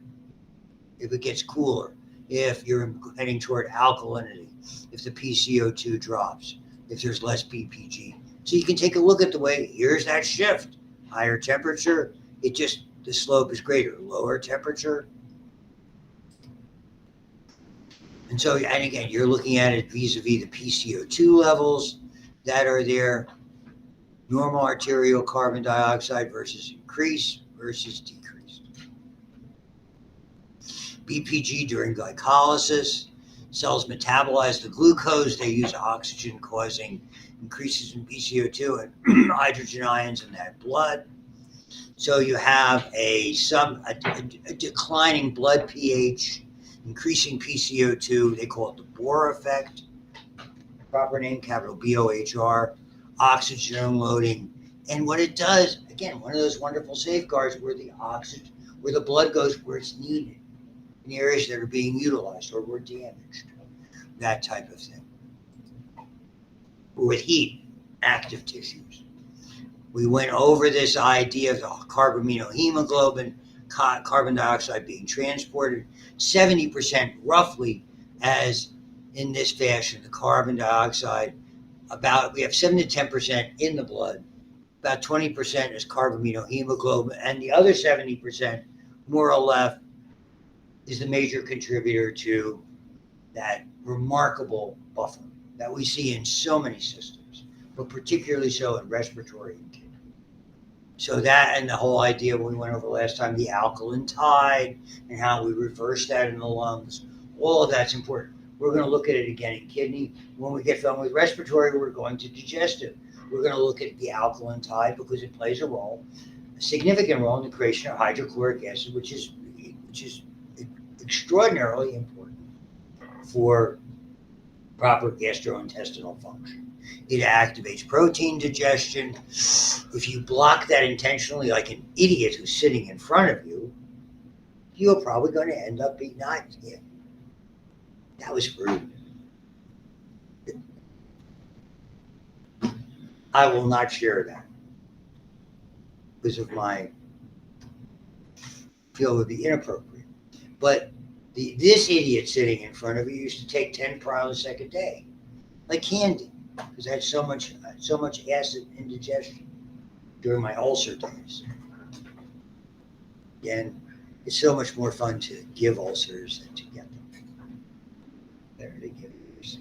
if it gets cooler, if you're heading toward alkalinity, if the PCO2 drops, if there's less BPG. So you can take a look at the way, here's that shift. Higher temperature, the slope is greater. Lower temperature, And so, and again, you're looking at it vis-a-vis the PCO2 levels that are there, normal arterial carbon dioxide versus increase versus decrease. BPG during glycolysis, cells metabolize the glucose, they use oxygen causing increases in PCO2 and hydrogen ions in that blood. So you have a declining blood pH, increasing PCO2, they call it the Bohr effect, proper name, capital BOHR, oxygen unloading. And what it does, again, one of those wonderful safeguards where the oxygen, where the blood goes where it's needed, in the areas that are being utilized or were damaged, that type of thing. Or with heat, active tissues. We went over this idea of the carbaminohemoglobin, carbon dioxide being transported, 70% roughly as in this fashion, the carbon dioxide, we have 7 to 10% in the blood, about 20% is carbaminohemoglobin, and the other 70%, more or less, is the major contributor to that remarkable buffer that we see in so many systems, but particularly so in respiratory and kidney. So that and the whole idea we went over last time, the alkaline tide and how we reverse that in the lungs, all of that's important. We're going to look at it again in kidney. When we get done with respiratory, we're going to digestive. We're going to look at the alkaline tide because it plays a significant role in the creation of hydrochloric acid, which is extraordinarily important for proper gastrointestinal function. It activates protein digestion. If you block that intentionally, like an idiot who's sitting in front of you, you're probably going to end up being not. Yeah, that was rude. I will not share that because of my feel it would be inappropriate. But this idiot sitting in front of you used to take 10 Prilosec a day, like candy, because I had so much acid indigestion during my ulcer days. And it's so much more fun to give ulcers than to get them. Better to give yours.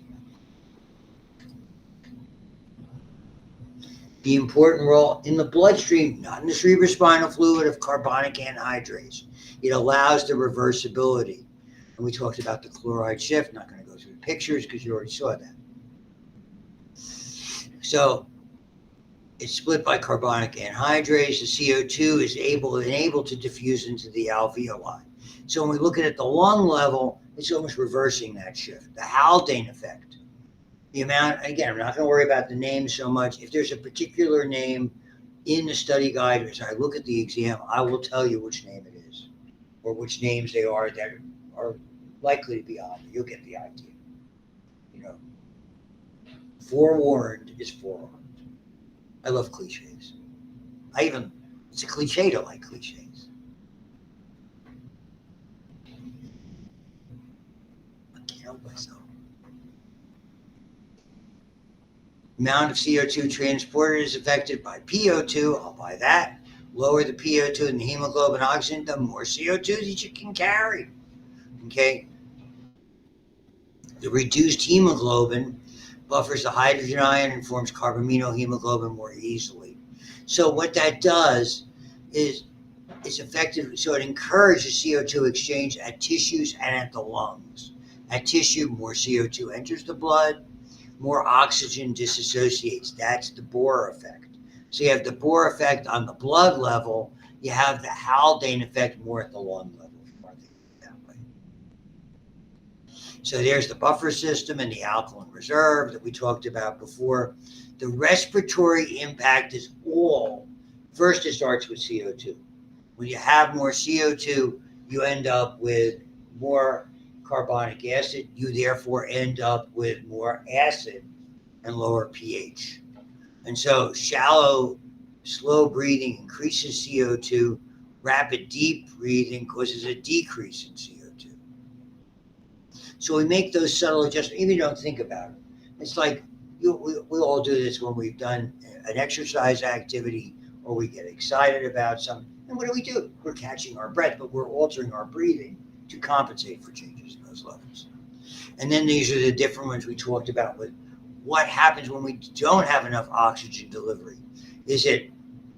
The important role in the bloodstream, not in the cerebrospinal fluid, of carbonic anhydrase. It allows the reversibility. And we talked about the chloride shift. Not going to go through the pictures because you already saw that. So it's split by carbonic anhydrase. The CO2 is enabled to diffuse into the alveoli. So when we look at it at the lung level, it's almost reversing that shift. The Haldane effect. The amount, again, I'm not going to worry about the name so much. If there's a particular name in the study guide, as I look at the exam, I will tell you which name it is or which names they are that are likely to be on. You'll get the idea. You know, forewarned is forearmed. I love cliches. It's a cliche to like cliches. I can't help myself. Amount of CO2 transported is affected by PO2. I'll buy that. Lower the PO2 in the hemoglobin oxygen, the more CO2 that you can carry. Okay. The reduced hemoglobin buffers the hydrogen ion and forms carbaminohemoglobin more easily. So what that does is it's effective. So it encourages CO2 exchange at tissues and at the lungs. At tissue, more CO2 enters the blood, more oxygen disassociates. That's the Bohr effect. So you have the Bohr effect on the blood level. You have the Haldane effect more at the lung level. That way. So there's the buffer system and the alkaline reserve that we talked about before. The respiratory impact is first it starts with CO2. When you have more CO2, you end up with more carbonic acid. You therefore end up with more acid and lower pH. And so shallow, slow breathing increases CO2. Rapid, deep breathing causes a decrease in CO2. So we make those subtle adjustments, even if you don't think about it. It's like we all do this when we've done an exercise activity or we get excited about something. And what do? We're catching our breath, but we're altering our breathing to compensate for changes in those levels. And then these are the different ones we talked about with what happens when we don't have enough oxygen delivery. Is it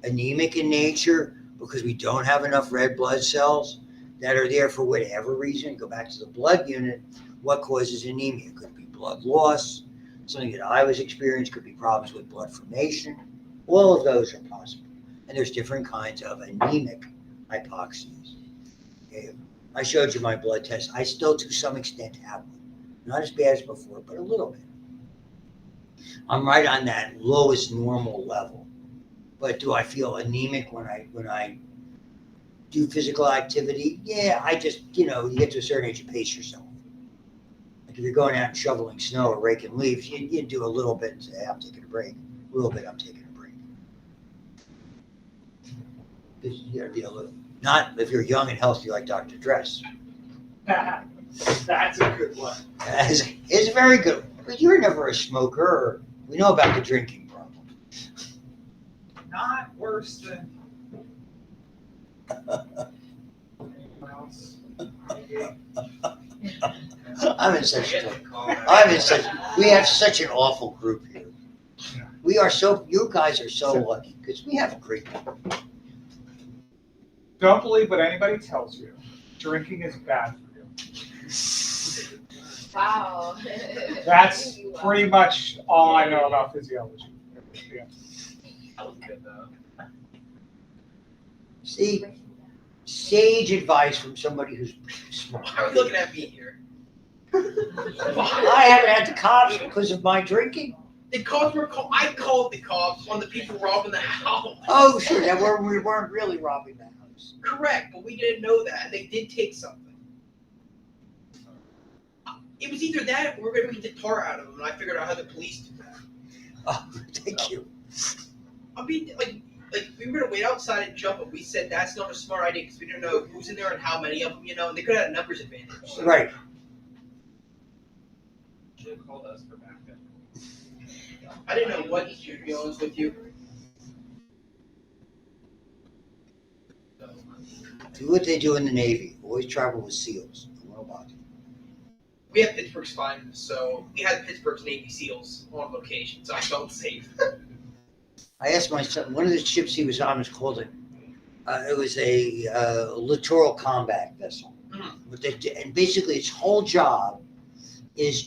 anemic in nature because we don't have enough red blood cells that are there for whatever reason? Go back to the blood unit. What causes anemia? It could be blood loss. Something that I was experiencing could be problems with blood formation. All of those are possible. And there's different kinds of anemic hypoxias. Okay. I showed you my blood test. I still, to some extent, have one. Not as bad as before, but a little bit. I'm right on that lowest normal level. But do I feel anemic when I do physical activity? Yeah, I just, you get to a certain age, you pace yourself. Like if you're going out and shoveling snow or raking leaves, you do a little bit and say, hey, I'm taking a break. A little bit, I'm taking a break. You gotta be a little, not if you're young and healthy like Dr. Dress. That's a good one. It's a very good. But you're never a smoker. Or, we know about the drinking problem. Not worse than anyone else. We have such an awful group here. You guys are so lucky because we have a great group. Don't believe what anybody tells you. Drinking is bad for you. Wow. That's pretty much all I know about physiology. Yeah. That was good though. See, sage advice from somebody who's smart. Why are you looking at me here? I haven't had the cops because of my drinking. The cops were called. I called the cops on the people robbing the house. Oh, sure, we weren't really robbing the house. Correct, but we didn't know that, and they did take something. It was either that or we're gonna get the tar out of them, and I figured out how the police do that. Oh, thank you. I mean, like we were gonna wait outside and jump, but we said that's not a smart idea because we didn't know who's in there and how many of them, and they could have had a numbers advantage. So. Right. Should have called us for backup. I didn't know what to be honest with you. Do what they do in the Navy. Always travel with SEALs. We have Pittsburgh Spine, so we had Pittsburgh's Navy SEALs on location, so I felt safe. I asked my son, one of the ships he was on was called it was a littoral combat vessel. Mm-hmm. And basically its whole job was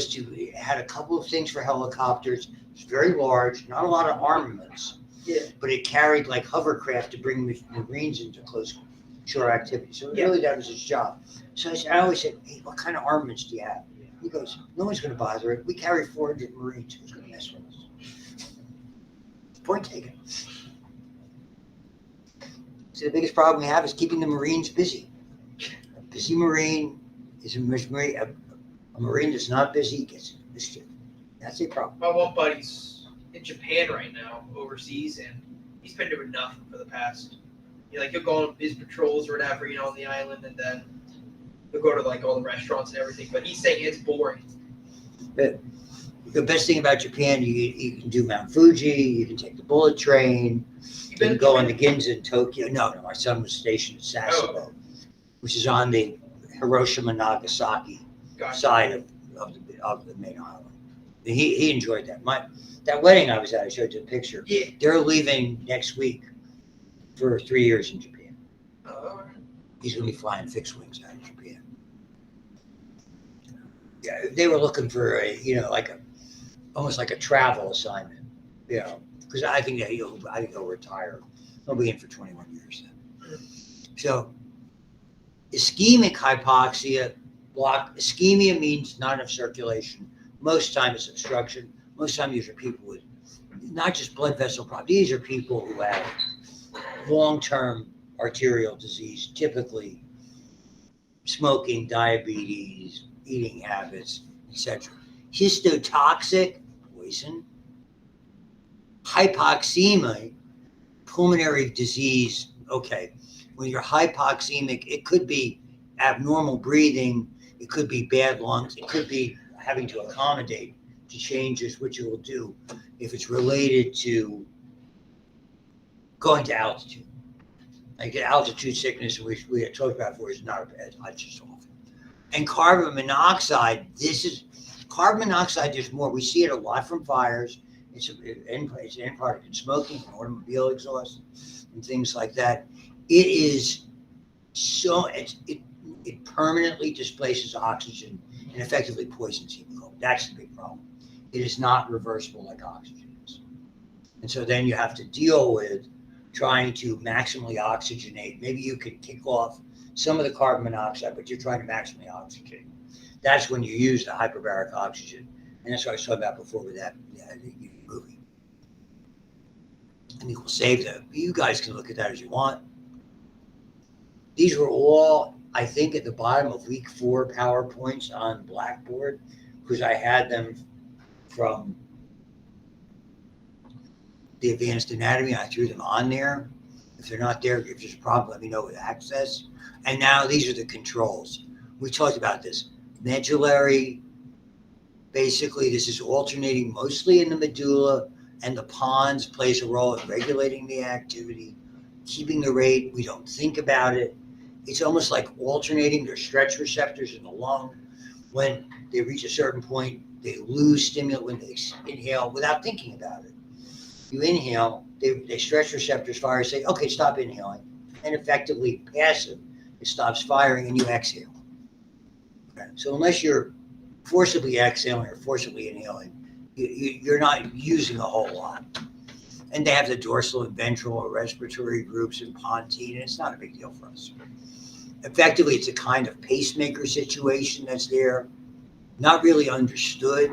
to had a couple of things for helicopters. It's very large, not a lot of armaments. Yeah. But it carried like hovercraft to bring Marines into close shore activity. So really that was his job. So I always said, hey, what kind of armaments do you have? He goes, no one's going to bother it. We carry 400 Marines. Who's going to mess with us? Point taken. So the biggest problem we have is keeping the Marines busy. A busy Marine is a Marine that's not busy gets into mischief. That's a problem. My one buddy's in Japan right now, overseas, and he's been doing nothing for the past. He'll go on his patrols or whatever, on the island, and then he'll go to all the restaurants and everything. But he's saying it's boring. But the best thing about Japan, you can do Mount Fuji, you can take the bullet train, you can go on the Ginza in Tokyo. No, my son was stationed at Sasebo, which is on the Hiroshima Nagasaki side of the main island. He enjoyed that. That wedding I was at, I showed you a picture. Yeah. They're leaving next week for 3 years in Japan. He's going to be flying fixed wings out of Japan. Yeah, they were looking for almost like a travel assignment, because I think he'll retire. He'll be in for 21 years then. So, ischemic hypoxia, ischemia means not enough circulation. Most times it's obstruction. Most times these are people with not just blood vessel problems. These are people who have long-term arterial disease, typically smoking, diabetes, eating habits, etc. Histotoxic, poison. Hypoxemia, pulmonary disease. Okay, when you're hypoxemic, it could be abnormal breathing, it could be bad lungs, it could be having to accommodate to changes, which it will do if it's related to going to altitude. Like altitude sickness, we had talked about before, is not a bad, I just often. And carbon monoxide, carbon monoxide, there's more. We see it a lot from fires. It's an end product in smoking, from automobile exhaust, and things like that. It is so, it permanently displaces oxygen and effectively poisons hemoglobin. That's the big problem. It is not reversible like oxygen is. And so then you have to deal with trying to maximally oxygenate. Maybe you could kick off some of the carbon monoxide, but you're trying to maximally oxygenate. That's when you use the hyperbaric oxygen. And that's what I was talking about before with that movie. And we'll save them. You guys can look at that as you want. These were all, I think, at the bottom of week 4 PowerPoints on Blackboard, because I had them from the advanced anatomy. I threw them on there. If they're not there, if there's a problem, let me know with access. And now these are the controls. We talked about this. Medullary, basically this is alternating mostly in the medulla, and the pons plays a role in regulating the activity, keeping the rate. We don't think about it. It's almost like alternating their stretch receptors in the lung. When they reach a certain point, they lose stimulant when they inhale without thinking about it. You inhale, they stretch receptors fire, say, okay, stop inhaling. And effectively passive, it stops firing and you exhale. Okay. So unless you're forcibly exhaling or forcibly inhaling, you're not using a whole lot. And they have the dorsal and ventral or respiratory groups in pontine, and it's not a big deal for us. Effectively, it's a kind of pacemaker situation that's there, not really understood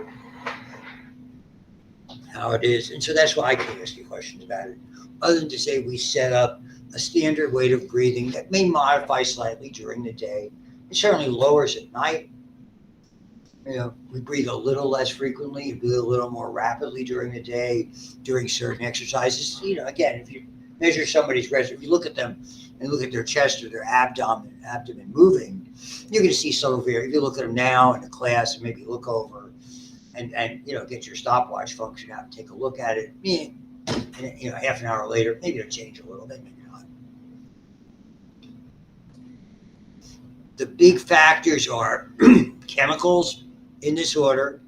how it is. And so that's why I can ask you questions about it, other than to say we set up a standard weight of breathing that may modify slightly during the day. It certainly lowers at night. You know, we breathe a little less frequently, you breathe a little more rapidly during the day, during certain exercises. You know, again, if you measure somebody's if you look at them and look at their chest or their abdomen moving, you're going to see subtle variation. If you look at them now in a class and maybe look over and you know, get your stopwatch function out and take a look at it, and you know, half an hour later, maybe it'll change a little bit, maybe not. The big factors are chemicals in this order,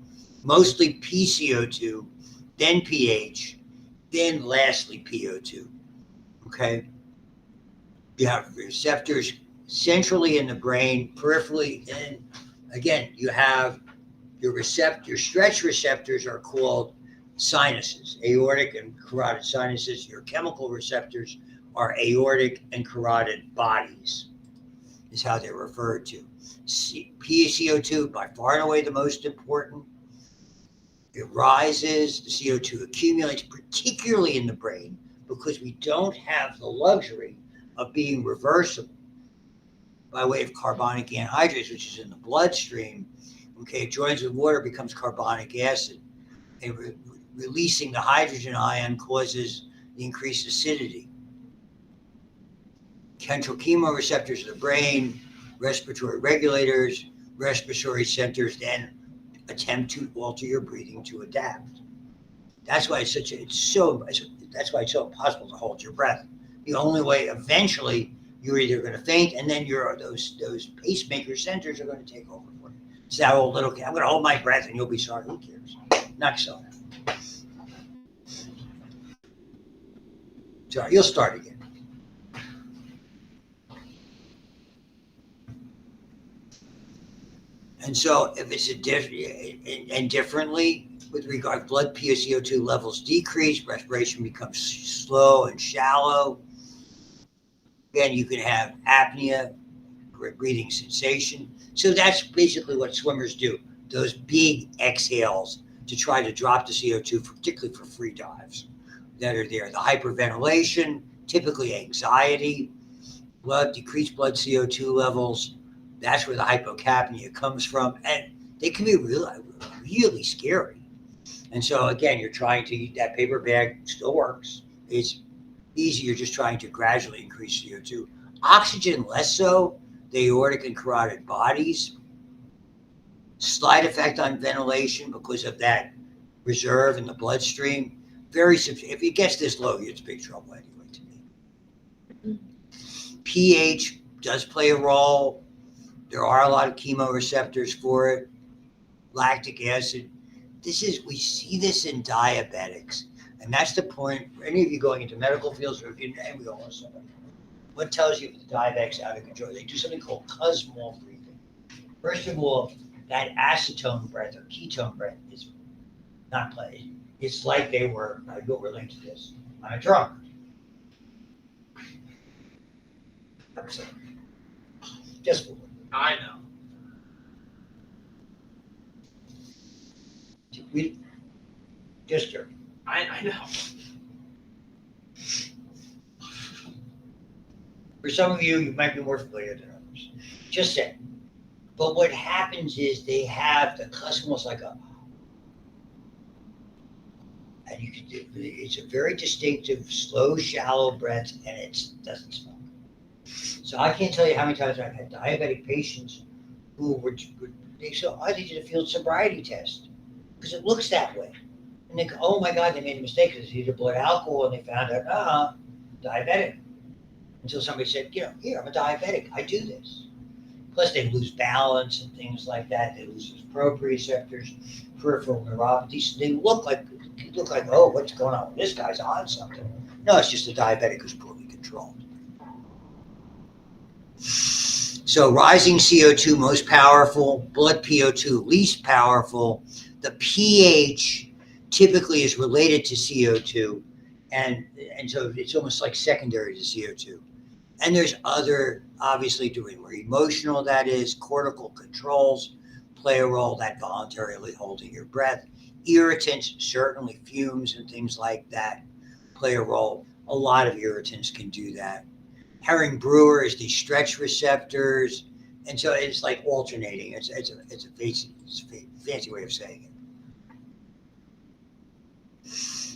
mostly PCO2, then pH, then lastly PO2. Okay? You have receptors centrally in the brain, peripherally, and again, you have your stretch receptors are called sinuses, aortic and carotid sinuses. Your chemical receptors are aortic and carotid bodies, is how they're referred to. PCO2, by far and away the most important. It rises, the CO2 accumulates, particularly in the brain, because we don't have the luxury of being reversible by way of carbonic anhydrase, which is in the bloodstream. Okay, it joins with water, becomes carbonic acid. And releasing the hydrogen ion causes the increased acidity. Central chemoreceptors of the brain, respiratory regulators, respiratory centers then attempt to alter your breathing to adapt. That's why that's why it's so impossible to hold your breath. The only way, eventually, you're either going to faint, and then those pacemaker centers are going to take over for you. It's that old little kid. I'm going to hold my breath, and you'll be sorry. Who cares? Not so. Sorry, you'll start again. And so if it's differently with regard, blood PaCO2 levels decrease, respiration becomes slow and shallow. Again, you can have apnea, breathing sensation. So that's basically what swimmers do, those big exhales to try to drop the CO2, particularly for free dives that are there. The hyperventilation, typically anxiety, decreased blood CO2 levels. That's where the hypocapnia comes from. And they can be really, really scary. And so again, you're trying to eat that paper bag, still works. It's easy, you're just trying to gradually increase CO2. Oxygen less so, the aortic and carotid bodies. Slight effect on ventilation because of that reserve in the bloodstream. If it gets this low, it's big trouble anyway to me. pH does play a role. There are a lot of chemoreceptors for it. Lactic acid. We see this in diabetics. And that's the point for any of you going into medical fields, or if you, and we all know somebody, what tells you if the diabetic's out of control? They do something called Kussmaul breathing. First of all, that acetone breath or ketone breath is not played. It's like they were, you'll relate to this, on a drunk. Just I know. we just jerk. I know. For some of you, you might be more familiar than others. Just saying. But what happens is they have the cusp almost like a, and you can do, it's a very distinctive, slow, shallow breath, and it doesn't smoke. So I can't tell you how many times I've had diabetic patients who were they said, oh, they did a field sobriety test because it looks that way. And they go, oh my God, they made a mistake because they did blood alcohol and they found out, diabetic. Until somebody said, here, I'm a diabetic, I do this. Plus they lose balance and things like that. They lose those proprioceptors, peripheral neuropathy. They look like, oh, what's going on? This guy's on something. No, it's just a diabetic who's poorly controlled. So rising CO2 most powerful, blood PO2 least powerful. The pH typically is related to CO2, and so it's almost like secondary to CO2. And there's other, obviously, doing more emotional, that is, cortical controls play a role, that voluntarily holding your breath. Irritants, certainly fumes and things like that play a role. A lot of irritants can do that. Herring-Brewer is the stretch receptors, and so it's like alternating. It's a fancy way of saying it.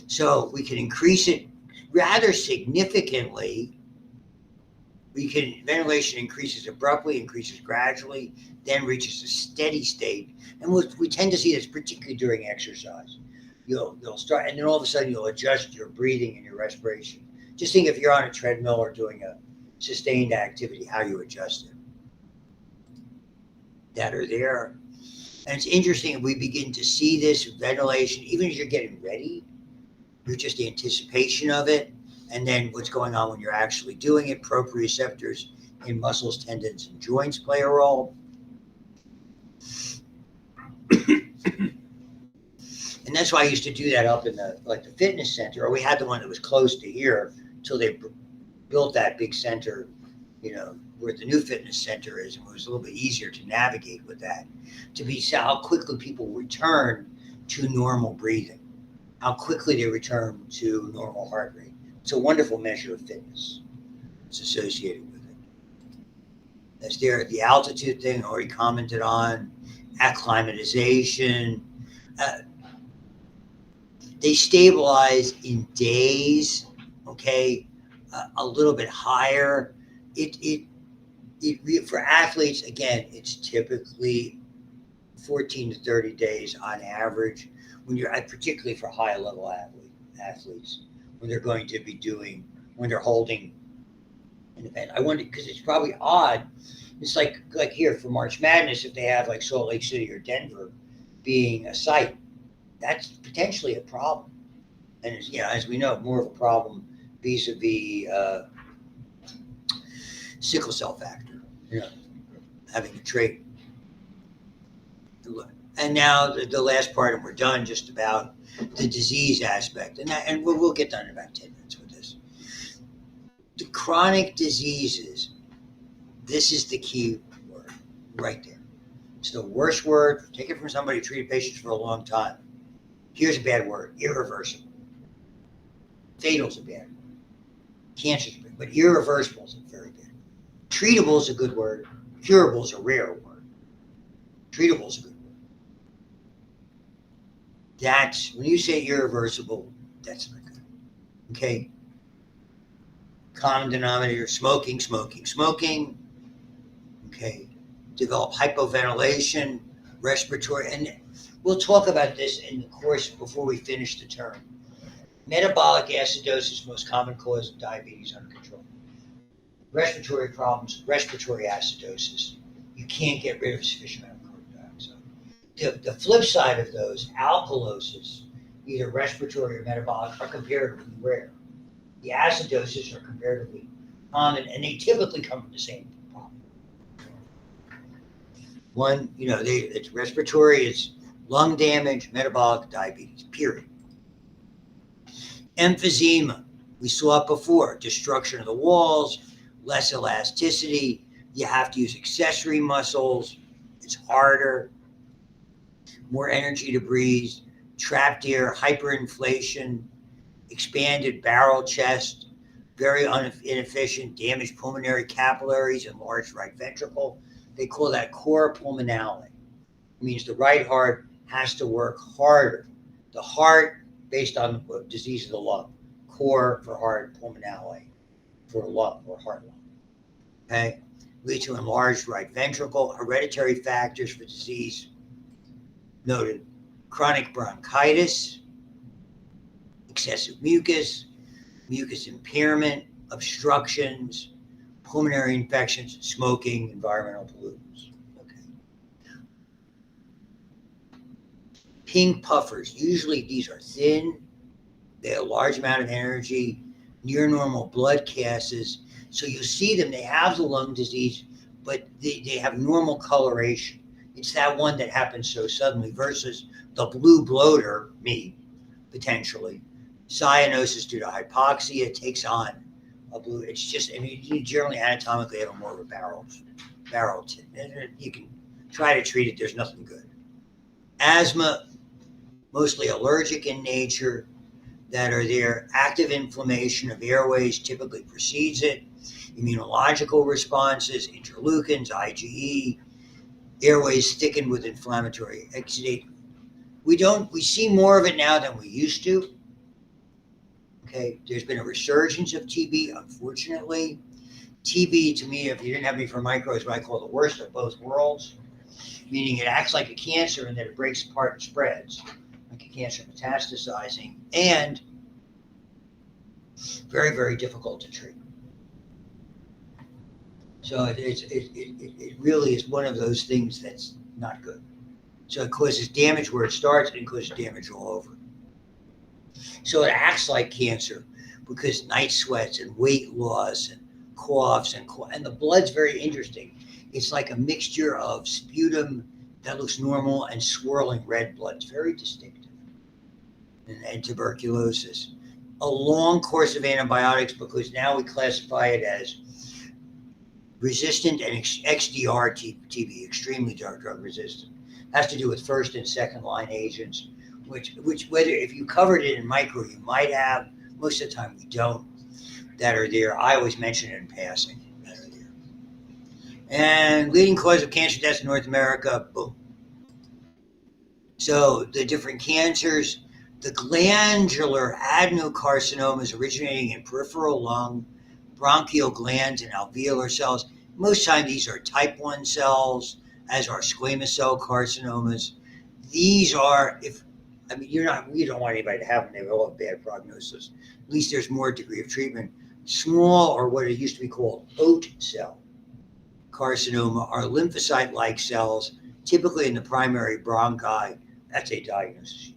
So we can increase it rather significantly. Ventilation increases abruptly, increases gradually, then reaches a steady state. And we tend to see this particularly during exercise. You'll start, and then all of a sudden you'll adjust your breathing and your respiration. Just think if you're on a treadmill or doing a sustained activity, how you adjust it. That are there. And it's interesting, we begin to see this ventilation, even as you're getting ready, you're just anticipation of it. And then what's going on when you're actually doing it, proprioceptors in muscles, tendons, and joints play a role. And that's why I used to do that up in the fitness center, or we had the one that was close to here until they built that big center, where the new fitness center is, and it was a little bit easier to navigate with that, to be how quickly people return to normal breathing, how quickly they return to normal heart rate. It's a wonderful measure of fitness. It's associated with it. That's there. The altitude thing I already commented on. Acclimatization. They stabilize in days. Okay, a little bit higher. It for athletes, again, it's typically 14 to 30 days on average. When you're particularly for high level athletes. When they're going to be when they're holding an event. I wonder, because it's probably odd. It's like here for March Madness, if they have like Salt Lake City or Denver being a site, that's potentially a problem. And it's, as we know, more of a problem vis-a-vis sickle cell factor, having a trait. And now the last part, and we're done just about the disease aspect, and we'll get done in about 10 minutes with this. The chronic diseases, this is the key word right there. It's the worst word. Take it from somebody who treated patients for a long time. Here's a bad word: irreversible. Fatal is a bad word. Cancer is a bad, but irreversible is a very bad. Treatable is a good word. Curable is a rare word. Treatable is a good word. That's when you say irreversible, that's not good. Okay. Common denominator: smoking. Okay. Develop hypoventilation, respiratory, and we'll talk about this in the course before we finish the term. Metabolic acidosis, most common cause of diabetes under control. respiratory problems, respiratory acidosis. You can't get rid of a sufficient amount of carbon dioxide. The flip side of those, alkalosis, either respiratory or metabolic, are comparatively rare. The acidosis are comparatively common, and they typically come from the same problem. One, it's respiratory, it's lung damage, metabolic, diabetes, period. Emphysema, we saw it before, destruction of the walls, less elasticity, you have to use accessory muscles, it's harder, more energy to breathe, trapped air, hyperinflation, expanded barrel chest, very inefficient, damaged pulmonary capillaries, enlarged right ventricle. They call that cor pulmonale. It means the right heart has to work harder. The heart, based on the disease of the lung. Cor for heart, pulmonale for lung or heart lung. Okay? Lead to enlarged right ventricle. Hereditary factors for disease noted: chronic bronchitis, excessive mucus, mucus impairment, obstructions, pulmonary infections, smoking, environmental pollutants. Okay. Pink puffers, usually these are thin, they have a large amount of energy, near normal blood gases. So you see them, they have the lung disease, but they have normal coloration. It's that one that happens so suddenly versus the blue bloater, me, potentially. Cyanosis due to hypoxia takes on a blue. It's just, you generally anatomically have more of a barrel tip. You can try to treat it, there's nothing good. Asthma, mostly allergic in nature, that are there. Active inflammation of airways typically precedes it. Immunological responses, interleukins, IgE, airways thickened with inflammatory exudate. We see more of it now than we used to. Okay, there's been a resurgence of TB, unfortunately. TB, to me, if you didn't have me for micro, is what I call the worst of both worlds, meaning it acts like a cancer and then it breaks apart and spreads, like a cancer metastasizing, and very, very difficult to treat. So it really is one of those things that's not good. So it causes damage where it starts and it causes damage all over. So it acts like cancer because night sweats and weight loss and coughs and the blood's very interesting. It's like a mixture of sputum that looks normal and swirling red blood. It's very distinctive. And tuberculosis. A long course of antibiotics because now we classify it as resistant and XDR TB, extremely drug resistant. Has to do with first and second line agents, which whether if you covered it in micro, you might have. Most of the time we don't. That are there. I always mention it in passing. That are there. And leading cause of cancer deaths in North America, boom. So the different cancers, the glandular adenocarcinomas originating in peripheral lung, bronchial glands, and alveolar cells. Most times these are type 1 cells, as are squamous cell carcinomas. These are, you don't want anybody to have them. They all have bad prognosis. At least there's more degree of treatment. Small, or what it used to be called oat cell carcinoma, are lymphocyte-like cells, typically in the primary bronchi. That's a diagnosis.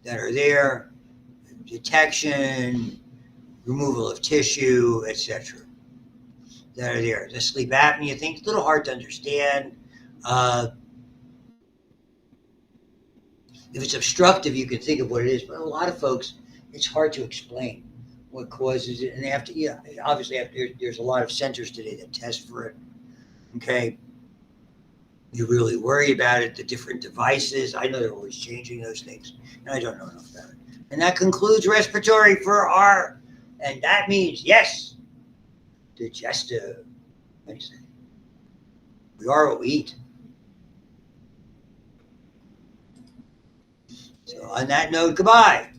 That are there, detection, removal of tissue, etc. That are there. The sleep apnea thing, it's a little hard to understand. If it's obstructive, you can think of what it is, but a lot of folks, it's hard to explain what causes it. And they have to, obviously, there's a lot of centers today that test for it. Okay. You really worry about it, the different devices. I know they're always changing those things, and I don't know enough about it. And that concludes respiratory and that means, yes, digestive. What do you say? We are what we eat. So on that note, goodbye.